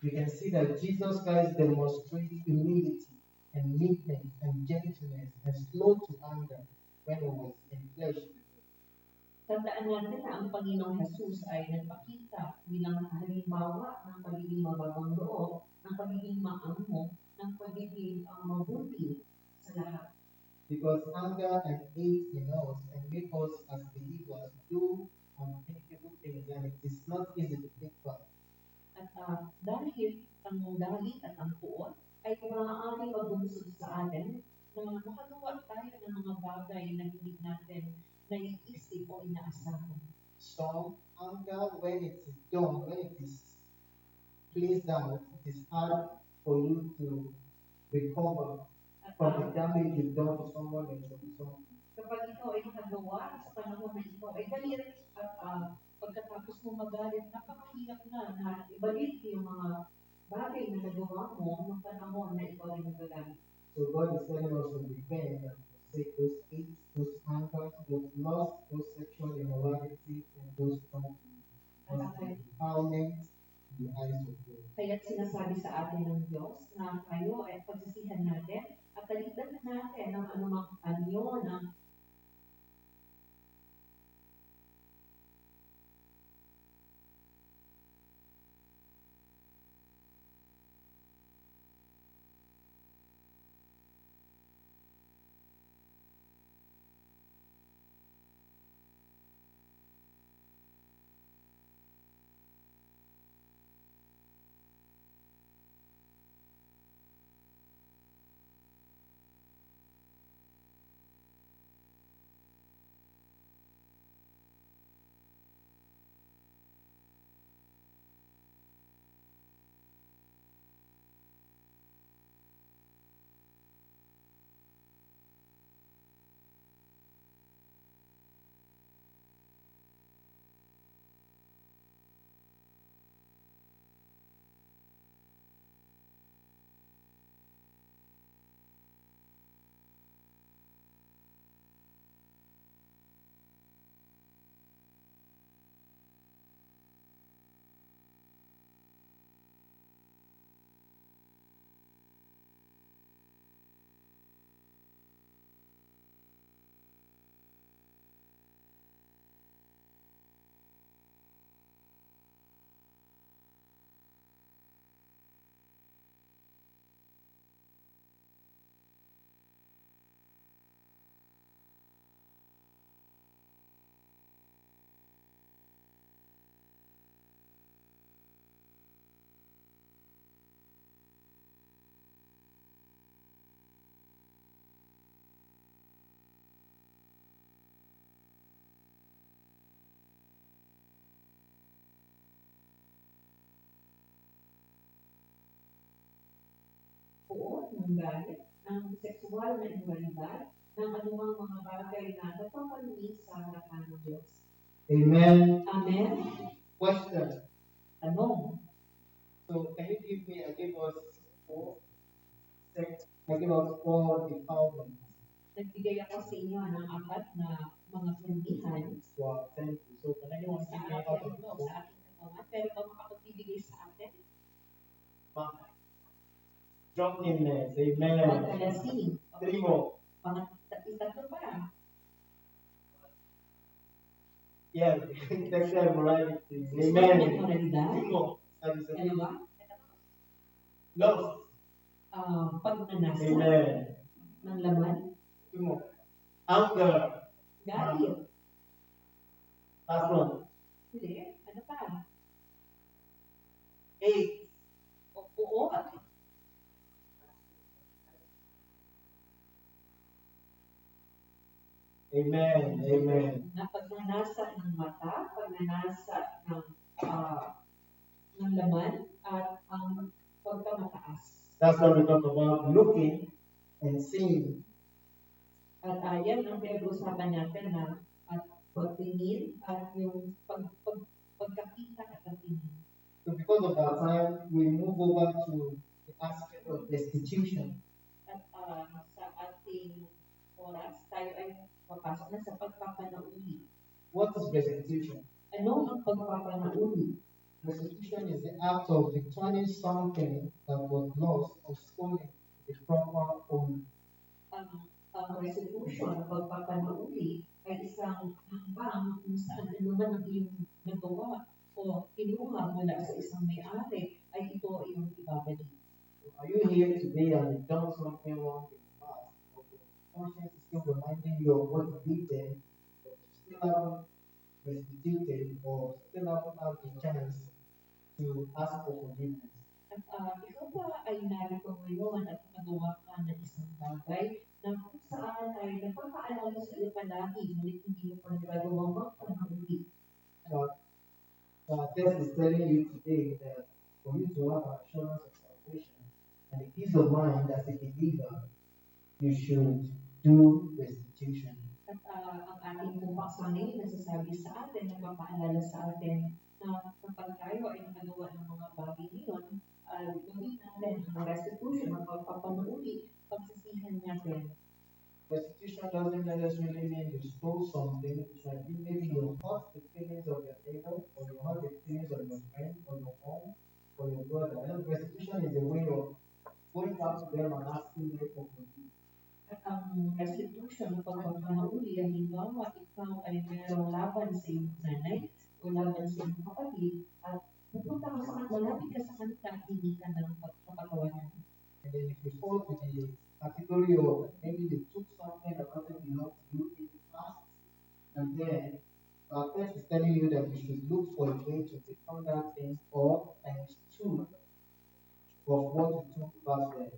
We can see that Jesus Christ demonstrated humility and meekness and gentleness and slow to anger when he was in flesh. Tandaan natin na ang Panginoong Jesus ay nagpakita bilang halimbawa ng pagiging mababang loob, ng pagiging maamo, ng pagiging mabuti sa lahat. Because anger and hate in us and make us as believers do unthinkable things, and it is not easy to think back. At dahil ang galit at ang puot ay maaaring magbungsod sa atin na makagawa tayo ng mga bagay na hindi natin naiisip o inaasahan. So, anger, when it is done, when it is placed out, it is hard for you to recover At from the damage you've done to someone else or to something. kapag ikaw ay nakagawa sa panahon na ikaw ay galit at pagkatapos mo magalit, napakahirap na ibalik yung mga bagay na nagawa mo noong panahon na ikaw ay nagagalit. So God is telling us to repent and forsake those hates, those anger, those lust, those sexual immorality, and those defilement in the eyes of God. Kaya't sinasabi sa atin ng Diyos na tayo ay pagsisihan natin at talikdan natin ang anumang anyo ng puot ng galit, ng sexual na immoralidad, ng anumang mga bagay na nagpapaluin sa harapan ng Diyos. Amen. Amen? Question. Tanong. So can you give me, I give us four defilements. Nagbigay ako sa inyo ng 4 na mga sandihan Wow, thank you. So can anyone sa give me out ating of no, four? sa ating katawan. Pero kung makapagbibigay sa atin, Drunkenness. Amen. pagkalasing. 3 more. Itatlo pa. Yeah, sexual immorality. Sexual na Amen. immoralidad. 3 more. Sabi sa Ano ba? lust. Pagnanasa Amen. ng laman. 2 more. Anger. Galit. Last one. Hindi. Ano pa? 8. Oo. Amen. Amen. Na pagnanasa ng mata, pagnanasa ng laman, at ang pagkamataas. That's what we talk about looking and seeing. At yan ang pinag-usapan natin na at pagtingin at yung pagkakita at pagtingin. So because of our time, we move over to na sa pagpapanauli. What is restitution? Ano ang pagpapanauli? Restitution is the act of returning something that was lost or stolen to the proper owner. Ang restitution, pagpapanauli, ay isang hakbang kung saan anuman ang iyong nagawa o kinuha mula sa isang may-ari ay ito ay iyong ibabalik. Are you here today and you've done something wrong in the past, but your conscience is still reminding you of what you did then, but you still haven't restituted or still haven't had the chance to ask for forgiveness? At ikaw ba ay narito ngayon at nagawa ka ng isang bagay na kung saan ay nagpapaalala sa iyo palagi, ngunit hindi mo pa nagagawang magpanauli? Text is telling you today that for you to have assurance of salvation and the peace of mind as a believer, you should do restitution. At ang ating pumpaksanin nagsasabi sa atin, nagpapaalala sa atin na kapag tayo ay nakagawa ng mga bagay niyon, gawin natin ang restitution, ang pagpapanuuli, pagsisihan natin. Restitution doesn't necessarily mean you stole something. It might be maybe you hurt the feelings of your neighbor, or you hurt the feelings of your friend, or your mom, or your brother. And restitution is a way of going back to them and asking them for forgiveness. At ang restitution, pagpapanauli, ang halimbawa, ikaw ay mayroong laban sa iyong nanay o laban sa iyong kapatid at pupunta ka sa kanila, malapit ka sa kanila at hindi ka ng pagpapatawanan. And then if you fall to the category of maybe they took something that doesn't belong to you in the past, and then our text is telling you that you should look for a way to return that thing or times 2 of what you took back then.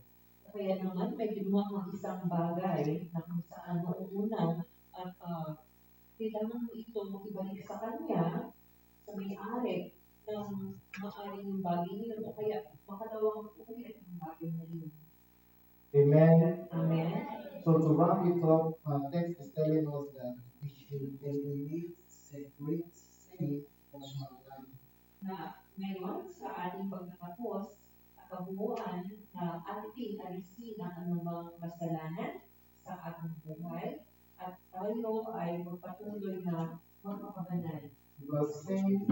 Kaya naman, may ginawa kang isang bagay na kung saan noong una at kailangan mo ito ibalik sa kanya, sa may-ari, ng maaari yung bagay niyo o kaya makalawang ulit ang bagay na yun. Amen. Amen. So to round it up, our text is telling us that we should eliminate, separate sin from our life. Na ngayon, sa ating pagkatapos, sa kabuuan na ating alisin ang anumang kasalanan sa ating buhay at tayo ay magpatuloy na magpakabanal. Because sin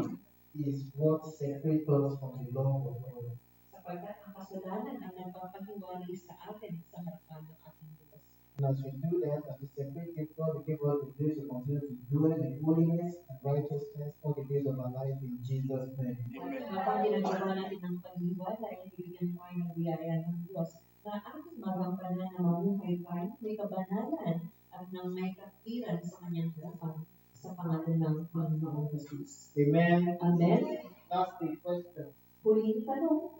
is what separates us from the love of God. Sapagkat ang kasalanan ang nagpapahiwalay sa atin sa harapan ng ating Diyos. And as we do that, as we separate it, God will give us the grace to continue to do it in holiness and righteousness all the days of our life in Jesus' name. At kapag ginagawa natin ang paghiwalay, bibigyan tayo ng biyaya ng Diyos na ating magampanan na mabuhay tayo may kabanalan at ng may katwiran sa kanyang harapan sa pangalan ng Panginoong Jesus. Amen. Amen. That's the question. Huling tanong,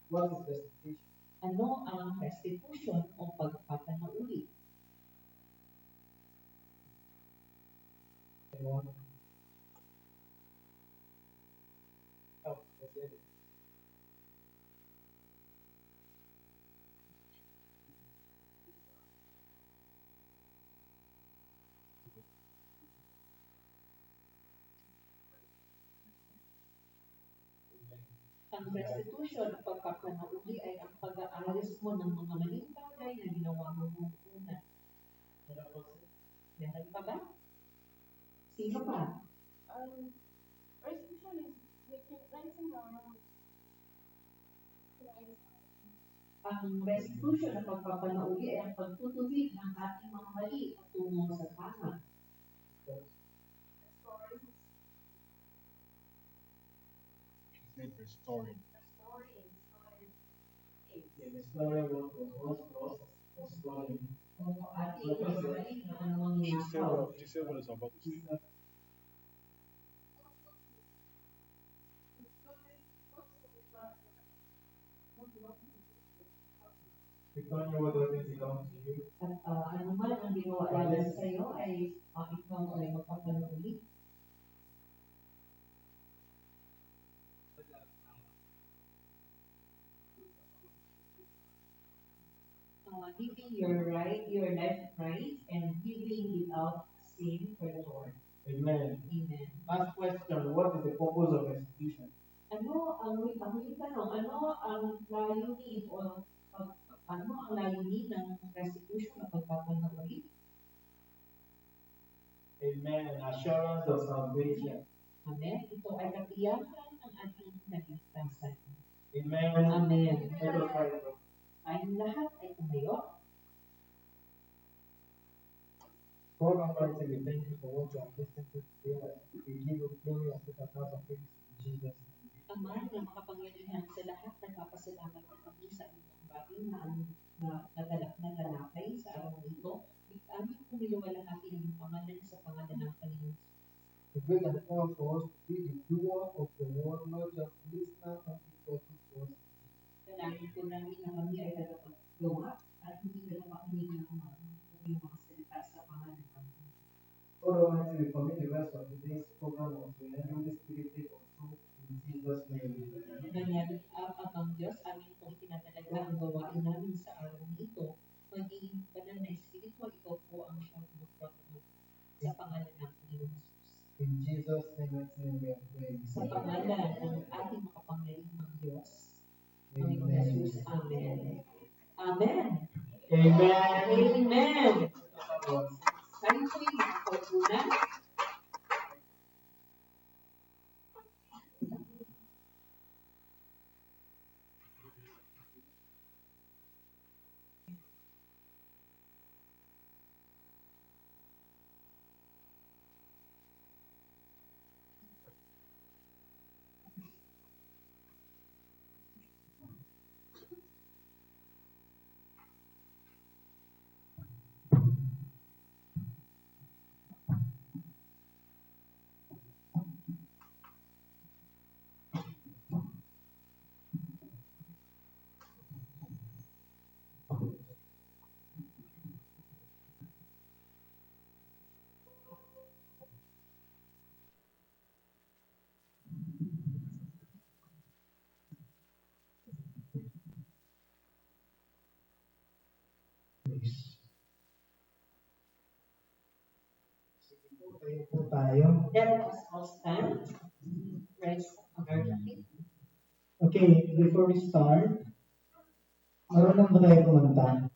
What is restitution? ano ang restitution o pagpapanauli? Anyone? Oh, that's it. Ang restitution o pagpapanauli ay ang pag-aalis mo ng mga maling bagay na ginawa mo noong una. Meron pa ba? Sino pa? Restitution is making cleansing our Ang restitution o pagpapanauli ay ang pagtutubig ng ating mga mali at tungo sa tama. Restoring. Yeah, restoring what was once lost, restoring. Kung ating mga mali na anumang nakaw. She said what is about to say. Returning what doesn't belong to you. At anuman ang ginawa laban sa iyo ay ikaw ay magpapanauli. Giving your life right and giving without sin for the Lord. Amen. Amen. Last question. What is the purpose of restitution? Ano ang tanong, ano ang layunin o ano ang layunin ng restitution o pagpapanauli? The purpose of restitution is to Amen. Assurance of salvation. Amen. Ito ay katiyakan ng ating kaligtasan. Amen. Amen. Ito tayo. Tayong lahat ay tumayo. Lord Almighty, we thank you for what you have listened to today. We give you glory as the house of praise in Jesus' name. Ama na makapangyarihan sa lahat, nagpapasalamat na kami sa inyong bagay na natalak na lalakay sa araw nito. Aming pumiluwalhati ang pangalan sa pangalan ng Panginoon. The great and all for us to be the doer of the word, not just listener and people to us. Dalangin po namin na kami ay tagapaggawa at hindi tagapakinig ng mga salita sa pangalan ng Panginoon. Lord Almighty, we commit the rest of today's program unto you, and Holy Spirit take control in Jesus' name. Nangyari ang Diyos, amin pong itinatalaga ang gawain namin sa araw nito. Magiging banal na Espiritu, ikaw po ang siyang magpapagod sa pangalan ng Panginoon Jesus. In Jesus' name we are praying. Sa pangalan ng ating makapangyarihang Diyos, Panginoon Amen. Jesus. Amen. Amen. Amen. Amen. Kayo po'y makakaupo na. Tayo po tayo. Let us all stand. Rest on our feet. Okay, before we start, marunong ba tayo kumanta?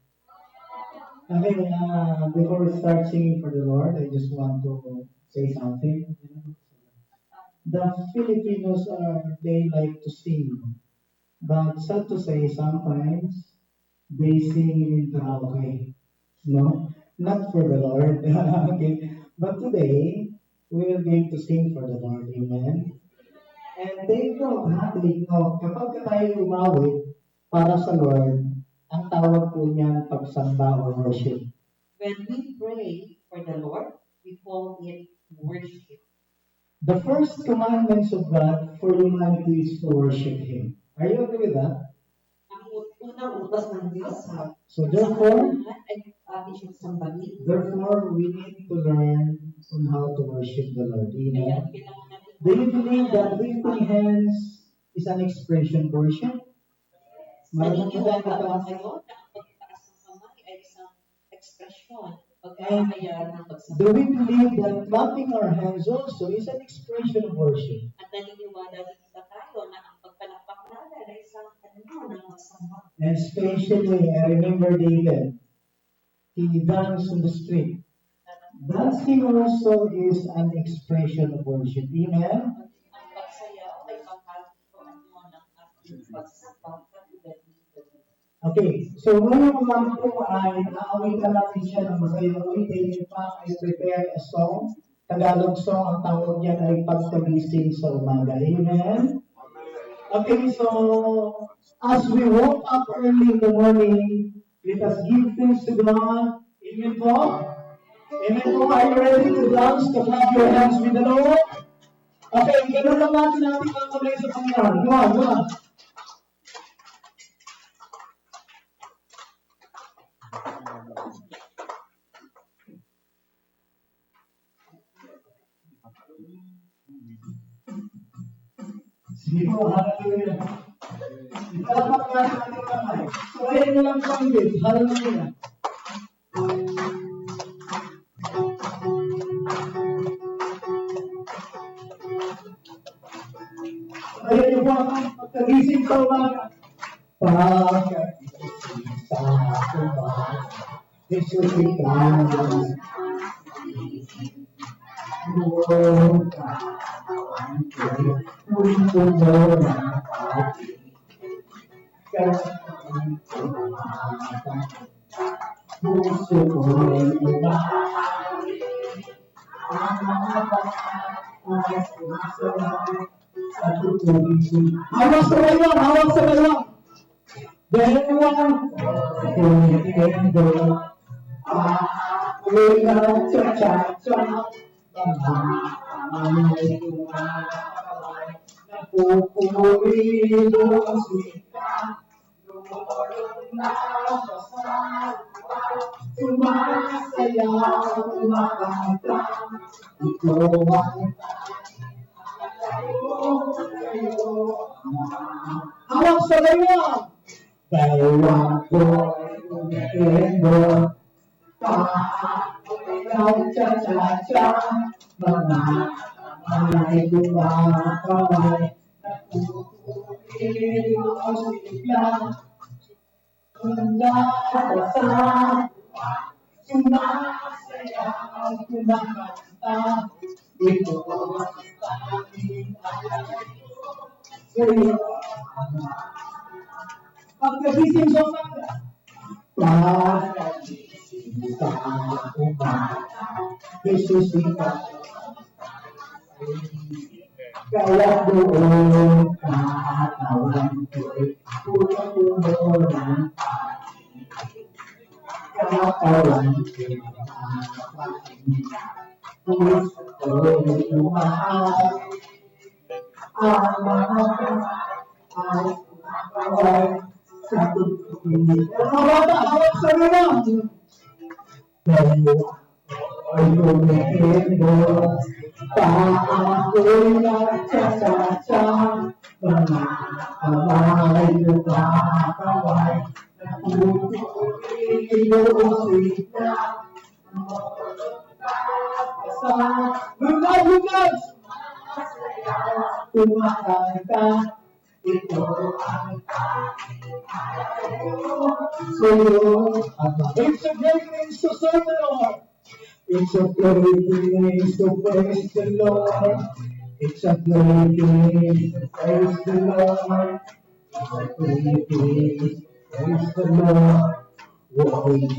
Okay, before we start singing for the Lord, I just want to say something. The Filipinos they like to sing, but sad to say, sometimes they sing in karaoke. No, not for the Lord. Okay, but today we are going to sing for the Lord. Amen. And they know, kapag tayo umawit para sa Lord, ang tawag po niyan pagsamba or worship. When we pray for the Lord, we call it worship. The first commandments of God for humanity is to worship Him. Are you agree with that? Ang unang utos ng Diyos sa So therefore, lahat ay ating siyang sambahin. we need to learn on how to worship the Lord. Kaya Amen. kailangan natin Do you believe that lifting hands is an expression of worship? Marunong ba naniniwala tayo ba ito? kayo na ang pagtaas ng kamay ay isang ekspresyon, pagkakaya ng Do pagsamba? we believe that clapping our hands also is an expression of worship? At naniniwala din ba tayo na ang pagpalakpak natin ay isang ng magsamba? And especially, I remember David. He danced on the street. Dancing also is an expression of worship. Amen? Ang pagsayaw ay pagkakituan mo ng ating pagsamba katulad nito. Okay, so ngayon lang po ay naawitan natin siya ng masayang ulitin. In fact, I prepared a song. Tagalog song, ang tawag niyan ay pagkagising sa umaga. Amen? Okay, so as we woke up early in the morning, let us give thanks to God. Amen po? Amen po. Are you ready to dance, to clap your hands with the Lord? Okay, ganun lang natin mga kamay sa Panginoon. Go on, go on. Sige po, hallelujah. Ikalapak na natin kamay. So, ayun mo lang pangit. Hallelujah. Ayun yung mga pagkagising sa umaga. Pagkagising sa umaga, Jesus ikaw. Hawak sa kayo, hawak sa kayo. Dalawa, kumikendo, ako'y nagtsatsa-tsa, ay kumakaway, napupurido ang sika, lumulong na sa salwa, sumasayaw, kumakanta, ito ang hawak sa kayo. Dalawa ko'y kumikendo, ako'y nagtsatsa-tsa, mga kamay kumakaway, napupurido ang sika, sumasayaw, kumakanta, ito ang tanging sa'yo. Pagkagising sa umaga, pagkagising sa umaga, Jesus ikaw, kaya doon katawan ko'y puno ng katawan ko'y puso ko'y umahal, ang mga ay kumakawan sa tubig. Hawak sa mga dalawa ay kumikendo, ako'y nagtsatsa-tsa, mga kamay kumakaway, napupurido ang sika, Lugod! Kumakanta, ito ang sa'yo. It's a great thing to serve the Lord. It's a great thing to praise the Lord. It's a great thing to praise the Lord. It's a great thing to praise the Lord.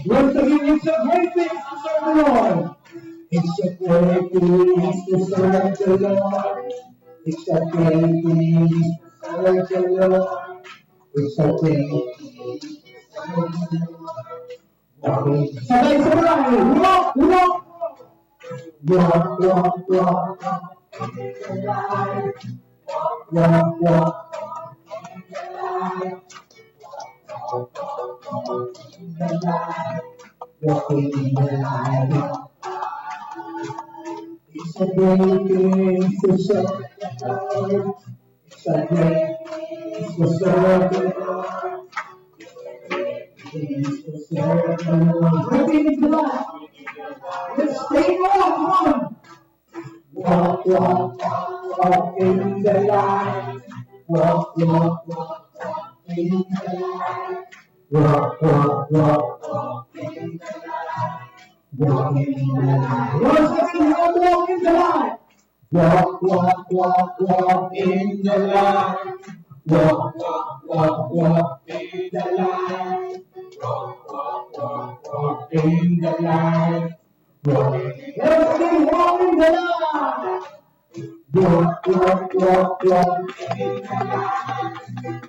Once again, it's a great thing to serve the Lord. It's a great thing to serve the Lord. It's a great thing to serve the Lord. It's a great thing to serve the Lord. Sabay-sabay! Walk! Walk! Walk, walk, walk. In the light. Walk, walk. In the light. Walk, walk, walk. In the light. Walking in the light. It's a great thing to serve the Lord. It's a great thing to serve the Lord. It's to serve the Lord. Walking in the light. Let's stay on. Walk, walk, walk, walk in the light. Walk, walk, walk, walk in the light. Walk, walk, walk, walk in the light. Walk in the light. Once again, walk in the light. Walk, walk, walk, walk in the light. Walk, walk, walk, walk in the light. Walk, walk, walk, walk in the light. Walk in the light. Once again, walk in the light. Walk, walk, walk, walk in the light.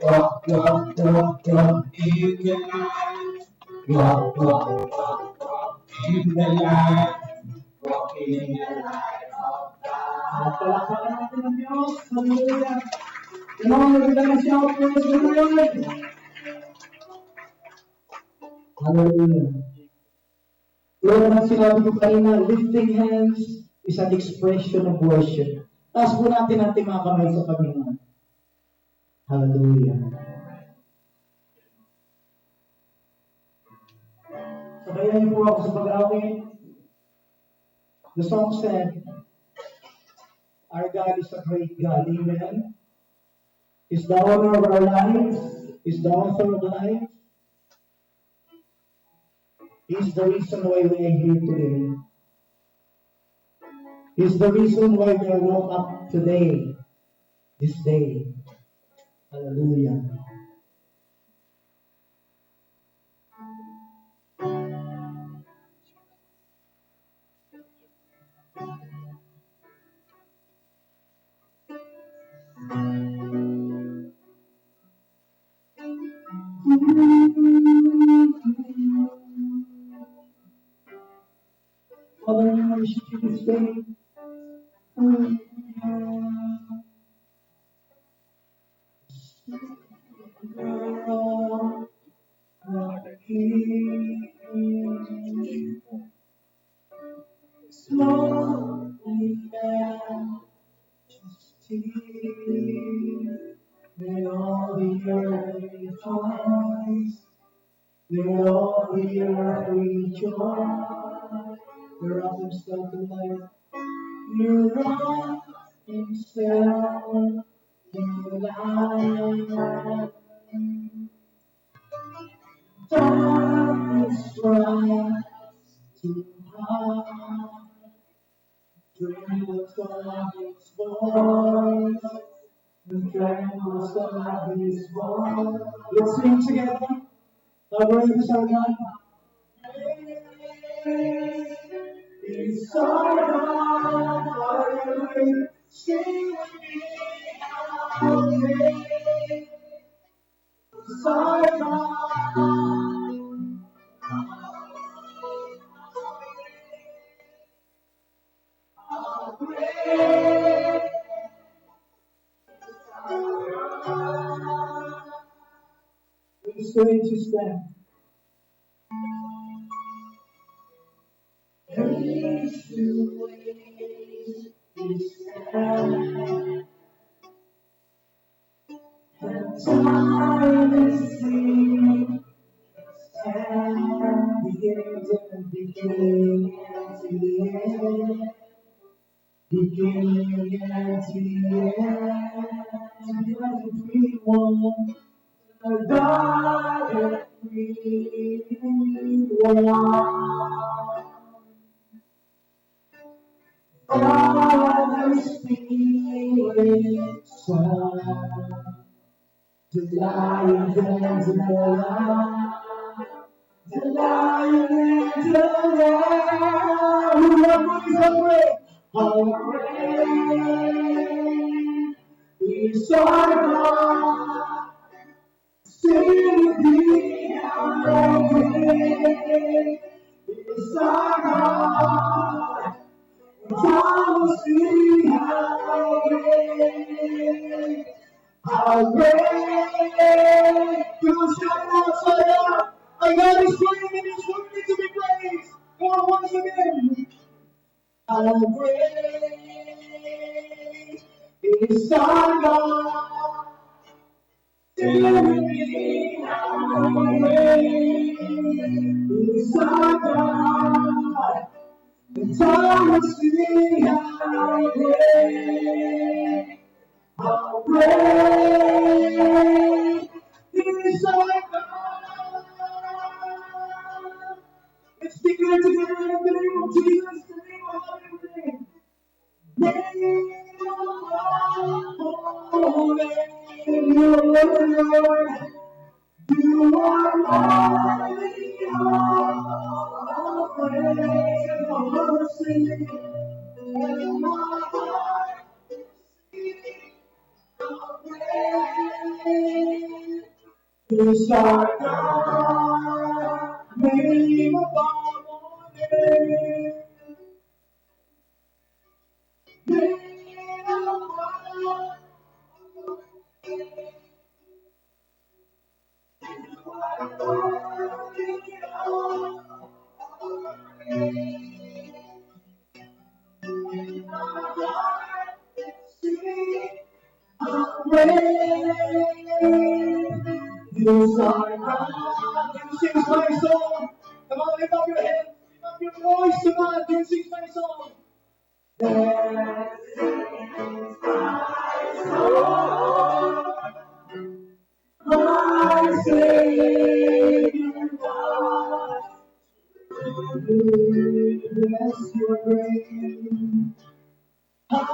Walk, walk, walk, walk in the light. Walk, walk, walk, walk in the light. Walk in the light of God. Palakpakan natin ang Diyos. Hallelujah. Come on, magandang shout, praise the Lord. Hallelujah. Lord, ang sinabi ko kanina, lifting hands is an expression of worship. Taas po natin ating mga kamay sa Panginoon. Hallelujah. Sabayan niyo po ako sa pag-awit. The song said, our God is a great God. Amen. He's the owner of our lives. He's the author of life. He's the reason why we are here today. He's the reason why we woke up today, this day. Hallelujah. Father, we worship you this day. Slowly majesty, may all the earth rejoice, may all the earth rejoice. The rock himself in life, you rock himself in life. Darkness rise too high. Trembles of his voice, the trembles of his voice. Let's sing together. Our brothers are God. It's our God. Sing with me. It's our God. It's going to stand. Face to face, we stand. And time is seen. And beginning to beginning and the end. Beginning and the end. Together we one. A God and we one. Father, Spirit, Son, the lion and the lamb, the lion and the lamb. Who are great is our God. Sing with me, how great is our God. How sweet, how great, how great. We will shout it outside out. Our God is great and He's worthy to be praised. Come on, once again. How great is our God. Sing with me, how great is our God. The time will see how great is our God. Let's declare together in the name of Jesus, the name of everything. Name of holy, Lord. You are worthy of praise and mercy. In my heart, is our God, name above all names. Name above all names. You are worthy of praise. In my heart, sing how great is our God. Can you sing this my song? Come on, lift up your hands, lift up your voice tonight. Can you sing my song? There sings my soul, my Savior God. Bless your name. How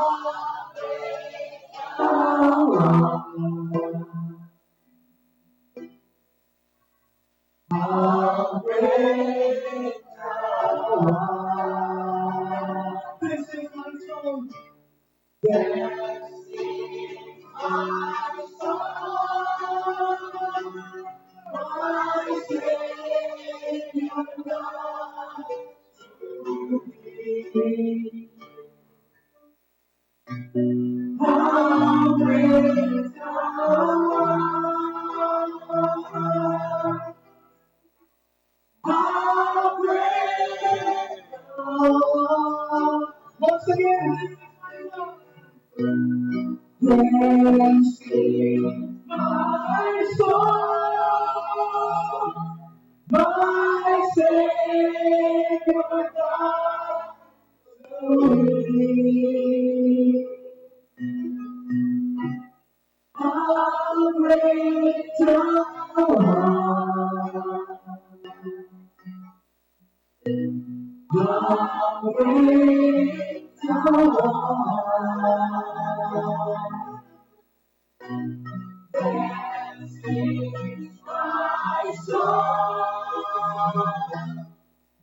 great thou art. This is my song. This is my song. My Savior God to thee. How great thou art. How great thou art. Once again, this is my song, my Savior God to thee. How great thou art. How great thou art. This is my song,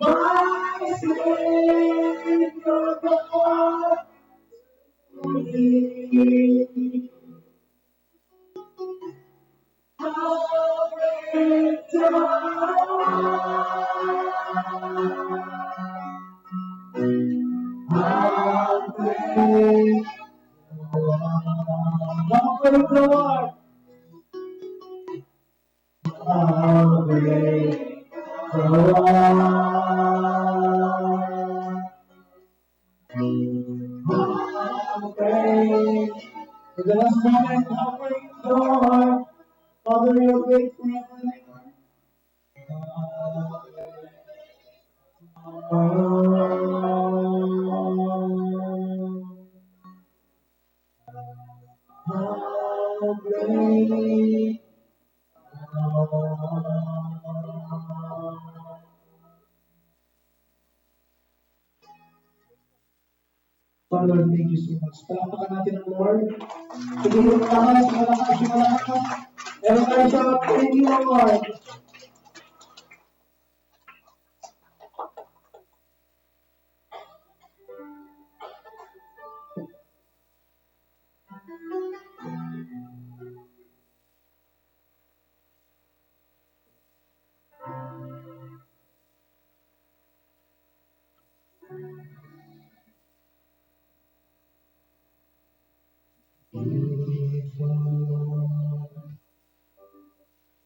my Savior God to thee. How great thou art. How great thou art. How great thou art. How great thou art. How great. For the last moment, how great thou art. Father, you are great forever and ever. How great thou art. Father, thank you so much. Palapakan natin ang Lord. Sige yung malakas, malakas, malakas. Meron tayo sa thank you, Lord.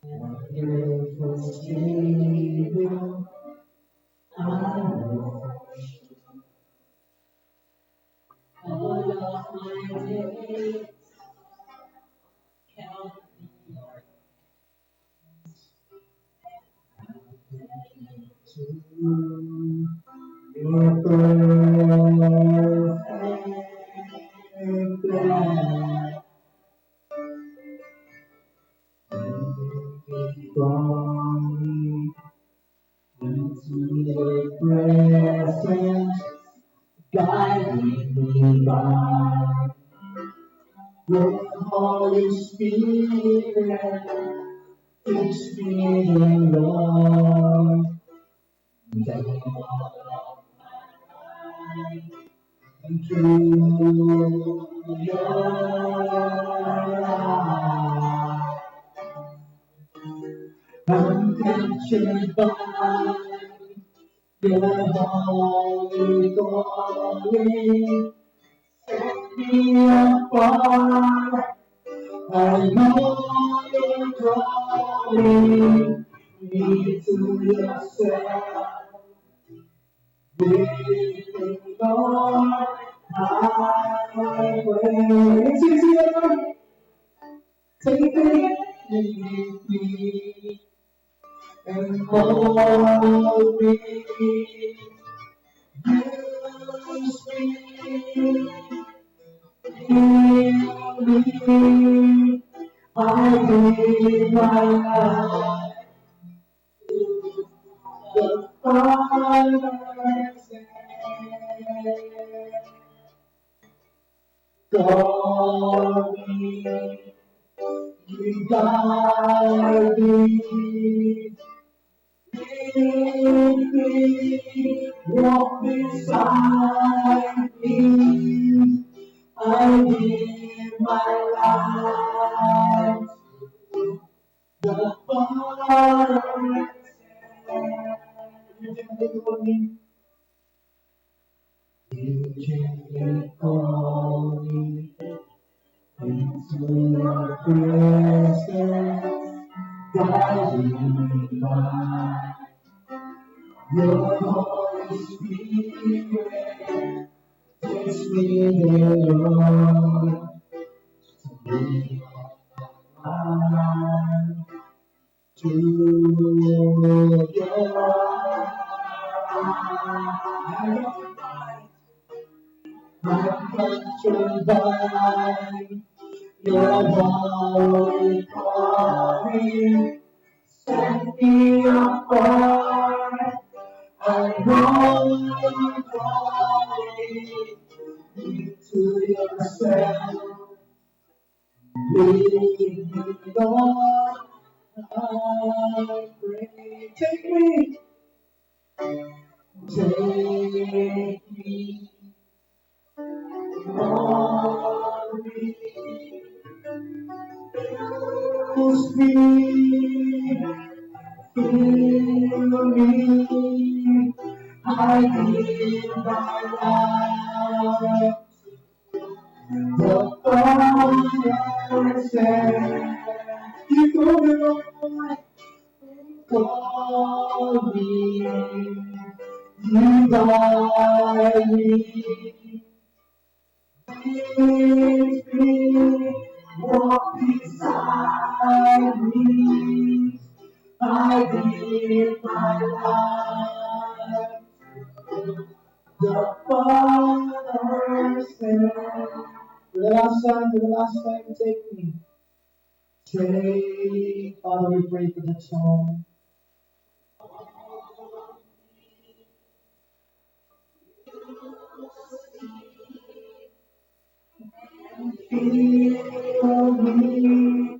Wonderful Savior, I worship All of my days, count me your to your perfect plan. From me into your presence, guiding me by your Holy Spirit. Teach me, Lord, that into your eyes. I'm captured by your holy calling. Set me apart. I know you're drawing me to yourself. Living Lord, I pray. It's easy, Lord. Take me with me and hold me. Use me, heal me. I give my life to the Father's hand. Glory, you guide me, lead me, walk beside me. I give my life to the Father. You gently call me into your presence, guiding by your Holy Spirit. Takes me there, Lord, to be alive to your I'm captured by your holy calling. Set me apart. I know you're calling me to yourself. Lead me, Lord. I pray. Take me, on me. Use me, fill me. I give my life. The Father said, you go on, call me, you guide me, lead me, walk beside me. I give my life. The Father said, for the last time, take me. Take, Father, we pray for that song. Feel me,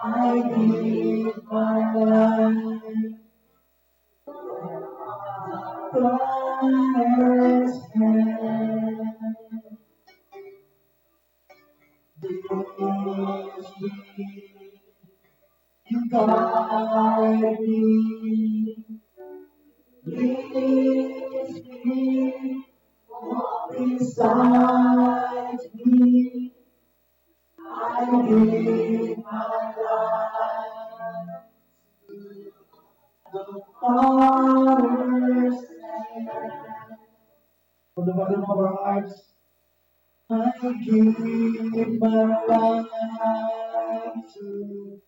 I give my life. Father's hand. Use me, you guide me, lead me, walk beside me. I give my life to the Father's hand. From the bottom of our hearts, I give my life to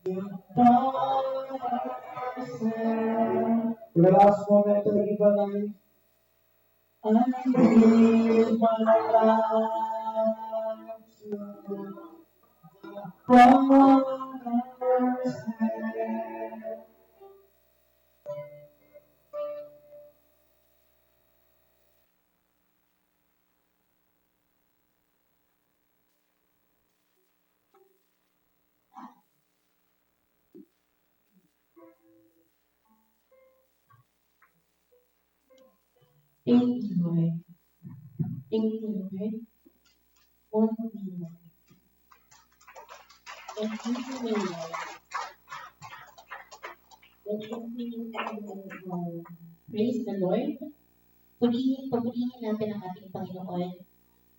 the Father's hand. For the last moment, I give my life. I give my life to the Father's hand. Thank you, Lord. Thank you, Lord. Only Lord. And you, Lord. Let's continue to praise the Lord. Purihin natin ang ating Panginoon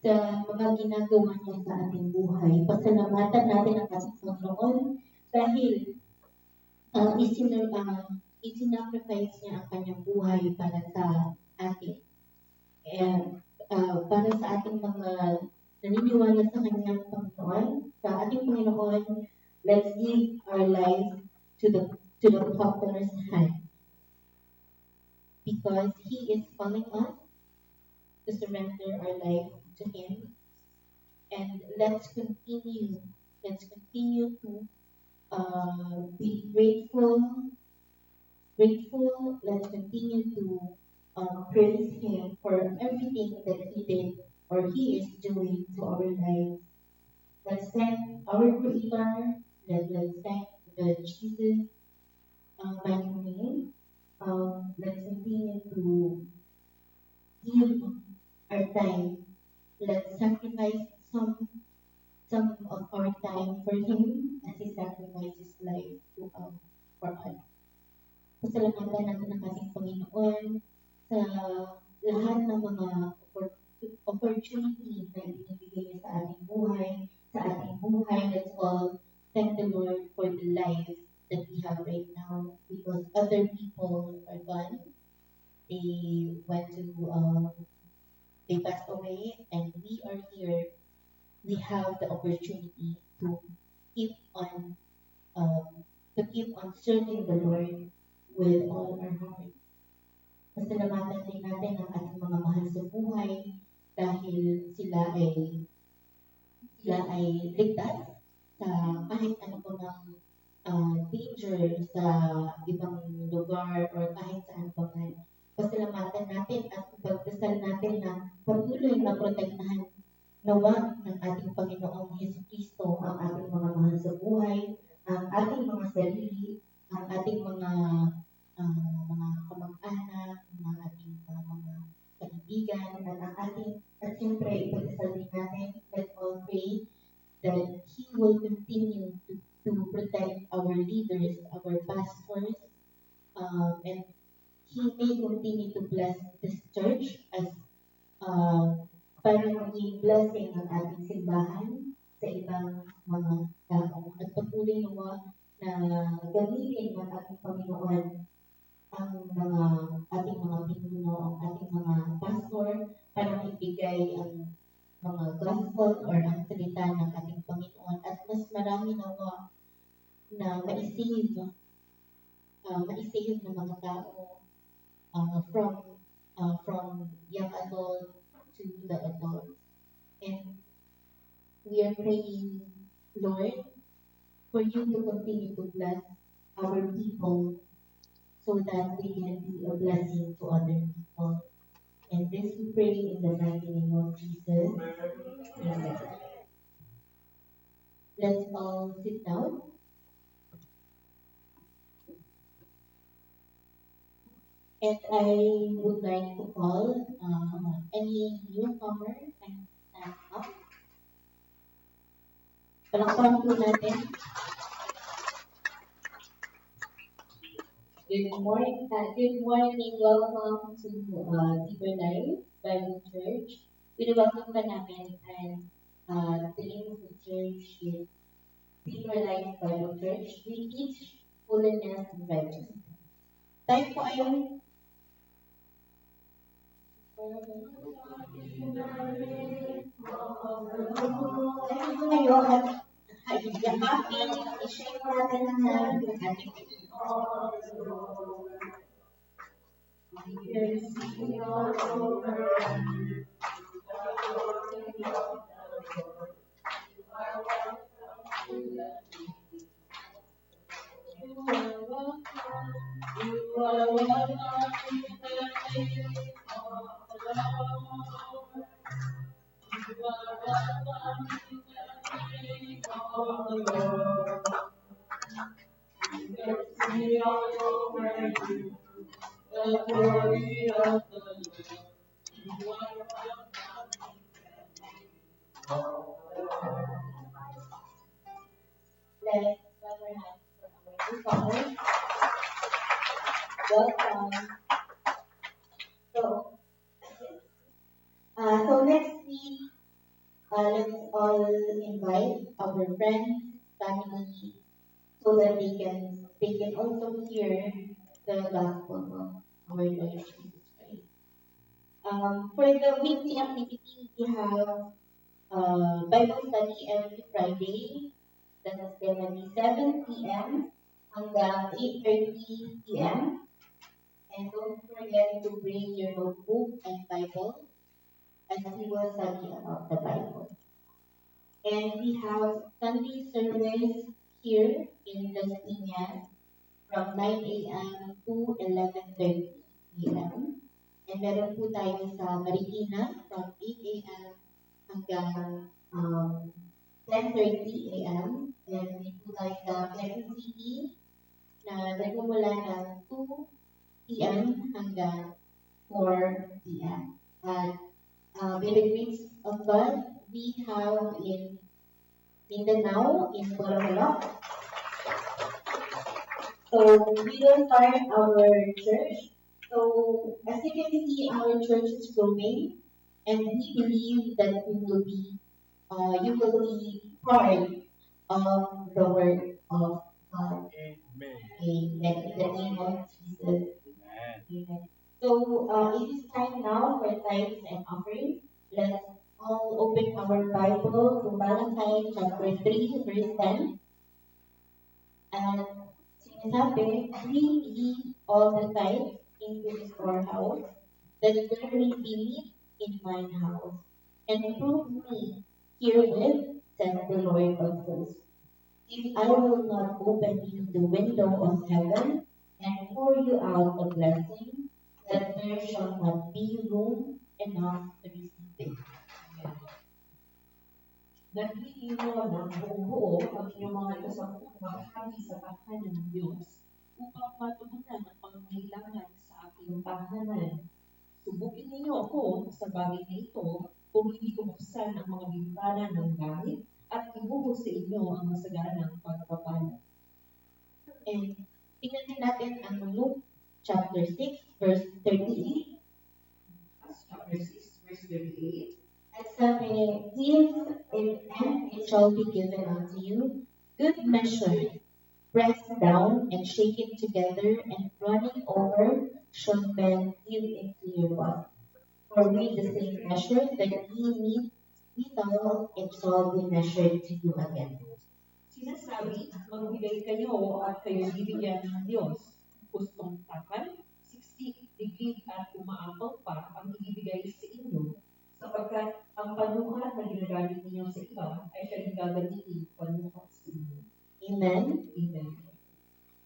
sa mga ginagawa niya sa ating buhay. Pasalamatan natin ang ating Panginoon dahil isinacrifice niya ang kanyang buhay para sa atin. And para sa ating mga naniniwala sa kanyang Panginoon, sa ating Panginoon, let's give our life to the Father's hand. Because He is calling us to surrender our life to Him. And let's continue to be grateful. Let's continue to praise Him for everything that He did or He is doing to our lives. Let's thank our Creator. Let's thank the Jesus by name. Let's continue to give our time. Let's sacrifice some of our time for Him as He sacrifices life for us. Pasalamatan natin ang ating Panginoon sa lahat ng mga opportunity na ibinibigay niya sa ating buhay. Let's all thank the Lord for the life that we have right now because other people are gone. They went to, they passed away and we are here. We have the opportunity to keep on, serving the Lord with all our heart. Pasalamatan din natin ang ating mga mahal sa buhay dahil sila ay ligtas sa kahit ano pa ng danger sa ibang lugar or kahit saan pa man. Pasalamatan natin at pagdasal natin na patuloy na protektahan nawa ng ating Panginoong Jesucristo ang ating mga mahal sa buhay, ang ating mga sarili, ang ating mga kamag-anak, ang ating mga kaibigan, at siyempre ipagdasal din natin, let's all pray that He will continue to protect our leaders, our pastors, and He may continue to bless this church as para maging blessing ang ating simbahan sa ibang mga tao. At patuloy nawa na gamitin ng ating Panginoon ang ating mga pinuno, ang ating mga pastor para maibigay ang mga gospel or ang salita ng ating Panginoon at mas marami nawa na maisave ng mga tao from young adult to the adults. And we are praying, Lord, for you to continue to bless our people so that they can be a blessing to other people. And this we pray in the mighty name of Jesus. Amen. Let's all sit down. And I would like to call any newcomer and stand up. Palakpakan po natin. Good morning. Welcome to Deeper Life Bible Church. Welcome ka namin and the name of the church is Deeper Life Bible Church. We teach holiness and righteousness. Tayo po ay ngayon at yakapin, i-share natin ang ating Let's clap our hands for our newcomers. Welcome. So next week, let's all invite our friends, family, so that they can also hear the gospel of our Lord Jesus Christ. For the weekly activity, we have Bible study every Friday. That's gonna be 7 p.m. hanggang 8:30 p.m. And don't forget to bring your notebook and Bible as we will study about the Bible. And we have Sunday service here in Las Piñas from 9 a.m. to 11:30 p.m. And meron po tayo sa Marikina from 8 a.m. hanggang 10:30 a.m. And may po tayo sa Quezon City na nagmumula ng 2 p.m. hanggang 4 p.m. At by the grace of God, we have in Mindanao, in Boracay. So we will start our church. So as you can see, our church is growing, and we believe that you will be part of the work of God. Amen. Amen. In the name of Jesus. Amen. Amen. So it is time now for tithes and offerings. Let's all open our Bible to Malachi chapter 3, verse 10. And sinasabi, bring ye all the tithes into the storehouse, that there may be meat in mine house. And prove me herewith, says the Lord of hosts, if I will not open you the window of heaven and pour you out a blessing, that there shall not be room enough to receive it. Naghihingo ng buo-buo ang inyong mga kasampung bahagi sa tahanan ng Diyos upang matugunan ang pangangailangan sa aking tahanan. Subukin ninyo ako sa bagay na ito kung hindi ko buksan ang mga bintana ng langit at ibuhos sa inyo ang masaganang pagpapala. And tingnan din natin ang Luke chapter 6, verse 38. Chapter 6, verse 38. At sabi, give and it shall be given unto you, good measure, pressed down and shaken together and running over, shall men give into your bosom. For with the same measure that ye meet withal, it shall be measured to you again. Sinasabi, magbigay kayo at kayo bibigyan ng Diyos. Gustong tapan, 60 degree at umaapaw pa ang ibibigay sa inyo, sapagkat ang panukat na ginagamit ninyo sa iba ay siya rin gagamitin panukat sa inyo. Amen. Amen.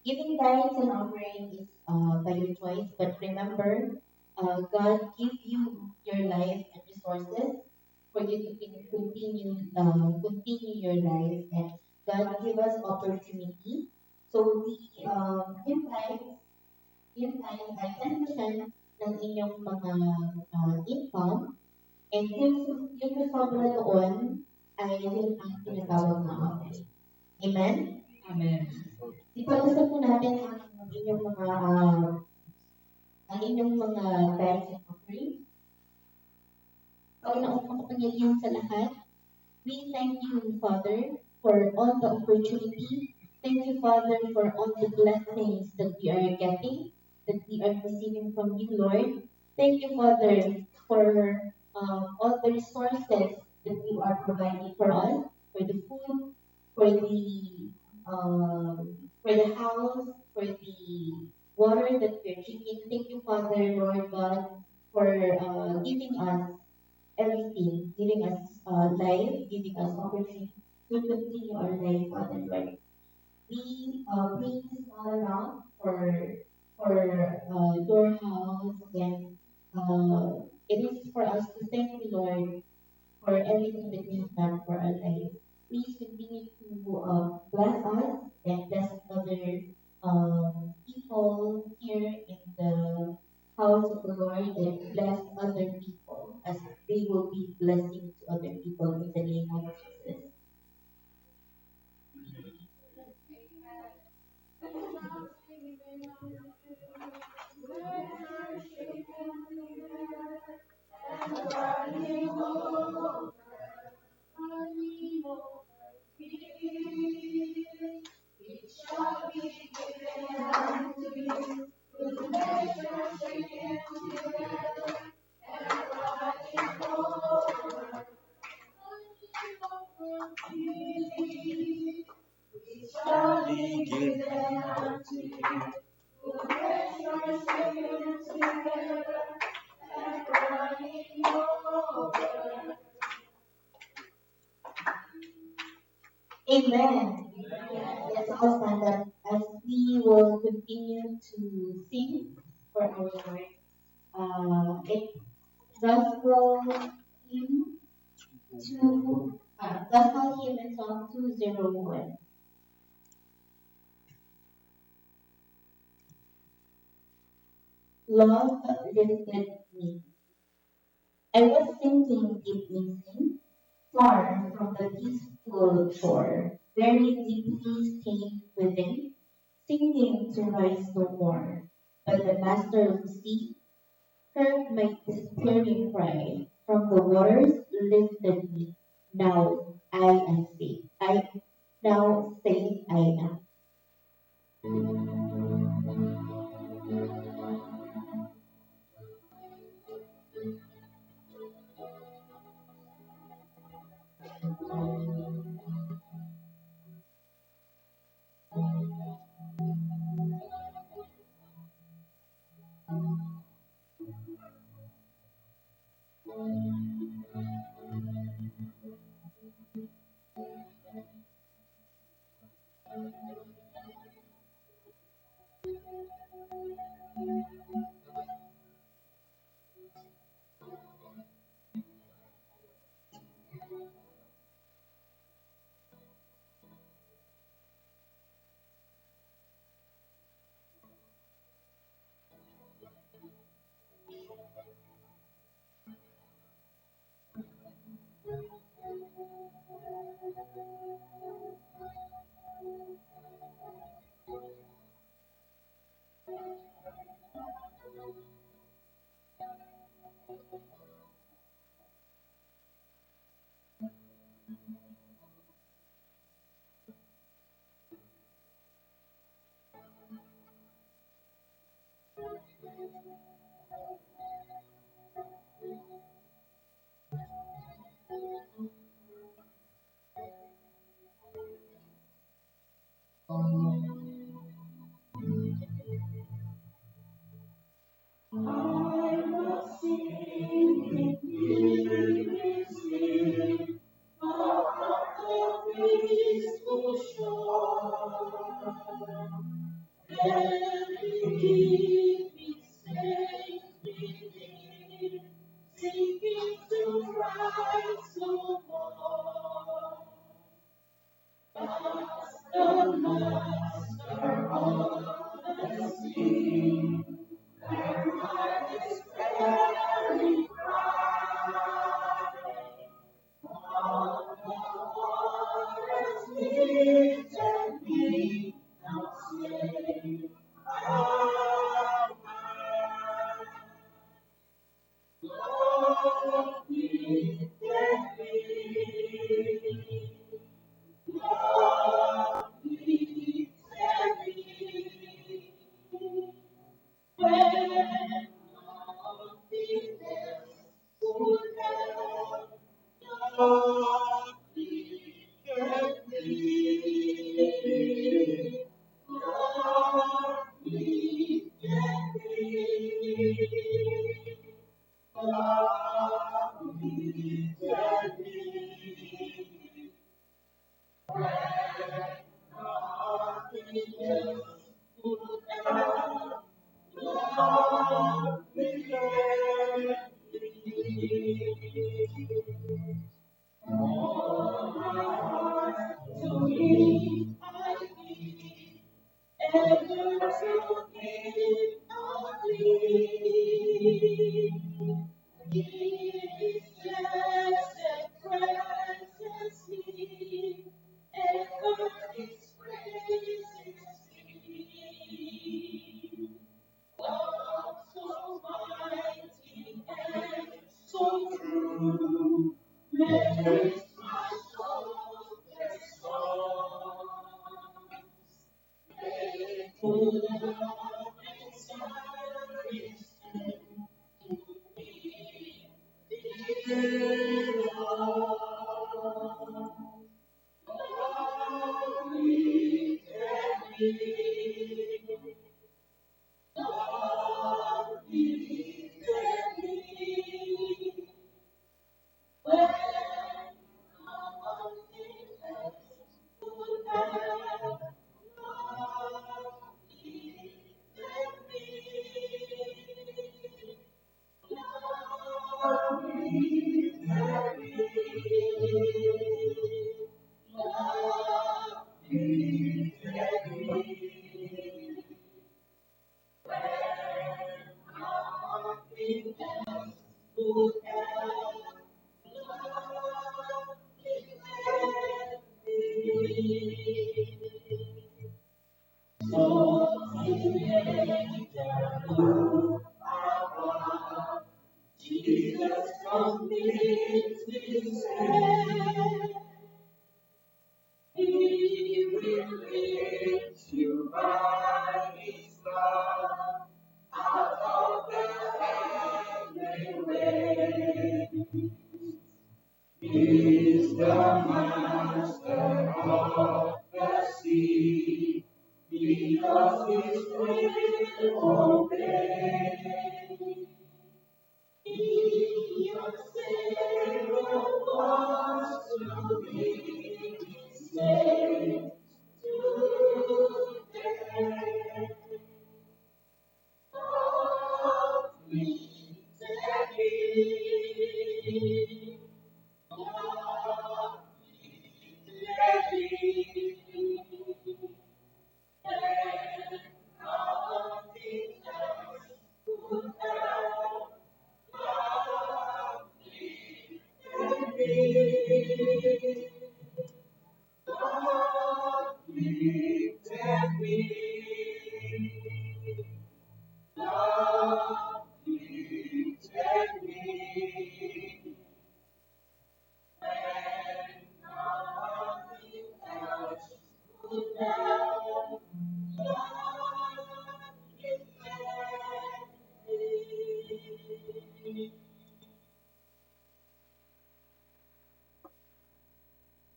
Giving tithes and offering is by your choice, but remember, God give you your life and resources for you to continue your life, and God give us opportunity. So we give tithes by 10% ng inyong mga income, and yung sobra doon ay yun ang tinatawag na offering. Amen? Amen. Ipag-usap po natin ang inyong mga tithes and offerings. Panginoong makapangyarihan sa lahat, we thank you, Father, for all the opportunity. Thank you, Father, for all the blessings that we are getting, that we are receiving from you, Lord. Thank you, Father, for all the resources that you are providing for us, for the food, for the house, for the water that we are drinking. Thank you, Father, Lord God, for giving us everything, giving us life, giving us opportunity to continue our life, Father, Lord. We bring this small amount for your house, and it is for us to thank you, Lord, for everything that you have done for our life. Please continue to bless us and bless other people here in the house of the Lord, and bless other people as they will be blessing to other people in the name of Jesus. Amen. Let's all stand up as we will continue to sing for our Lord. It's Gospel Hymn Gospel Hymn and Song 201. Love lifted me. I was sinking deep missing, far from the peaceful shore, very deeply stained within, sinking to rise no more. But the Master of the sea heard my despairing cry. From the waters lifted me. Now I am safe. Now safe I am.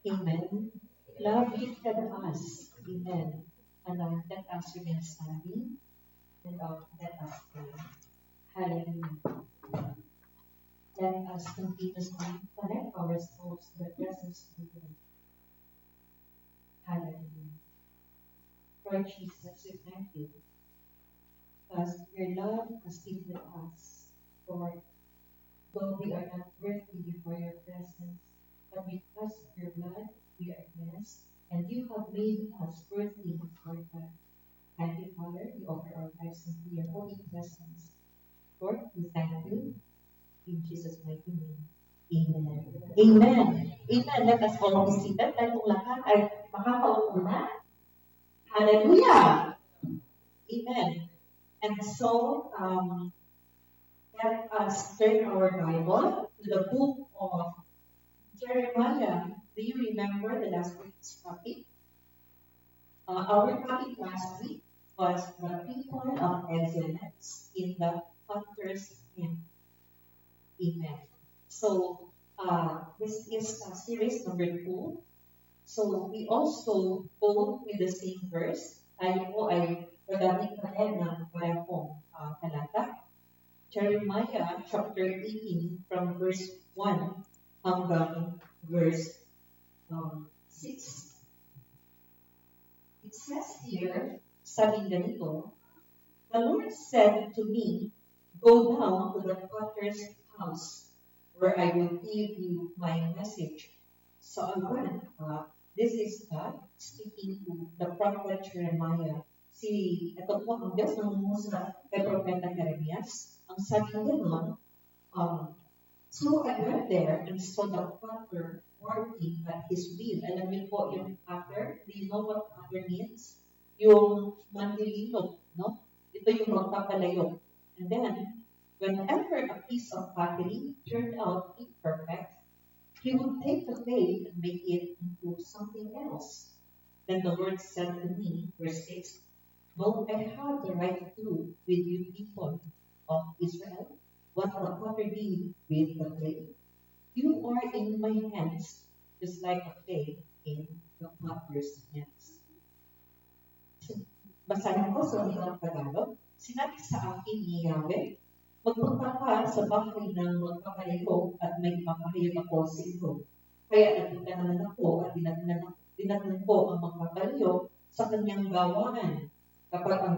Amen. Love lifted us. Amen. And let us remain standing and let us pray. Hallelujah. Let us continuously connect our souls to the presence of the Lord. Hallelujah. Lord Jesus, we thank you because your love has lifted us. Lord, though we are not worthy before your presence, but because of your blood, we are blessed, and you have made us worthy before God. Thank you, Father. We offer our lives into your holy presence. Lord, we thank you. In Jesus' mighty name. Amen. Amen. Amen. Let us all be seated. Tayong lahat ay makakaupo na. Hallelujah. Amen. And so, let us turn our Bible to the book of Jeremiah. Do you remember the last week's topic? Our topic last week was the people of excellence in the hunter's camp. Amen. So, this is series number 2. So, we also go with the same verse. Tayo po ay gagamit pa rin ng parehong talata. Jeremiah chapter 18 from verse 1 hanggang verse 6. It says here, sabi ganito, the Lord said to me, go down to the potter's house, where I will give you my message. So again, this is God speaking to the prophet Jeremiah. Ito po ang Diyos na mumusa kay Propeta Jeremias. Ang sabi niya nun, so I went there and saw the potter working at his wheel. Alam niyo po yung potter? Do you know what potter means? Yung manlilino, no? Ito yung magpapalayo. And then, whenever a piece of pottery turned out imperfect, he would take the clay and make it into something else. Then the Lord said to me, verse 6, no, I have the right to do with you people of Israel what the potter did with the clay. You are in my hands, just like a clay in the potter's hands. Basahin ko sa Lilang Tagalog. Sinabi sa akin ni Yahweh, magpunta ka sa bahay ng magpapalayo at may papahayag ako sa iyo. Kaya nagpunta naman ako at dinatnan ko ang magpapalayo sa kanyang gawanan. Kapag ang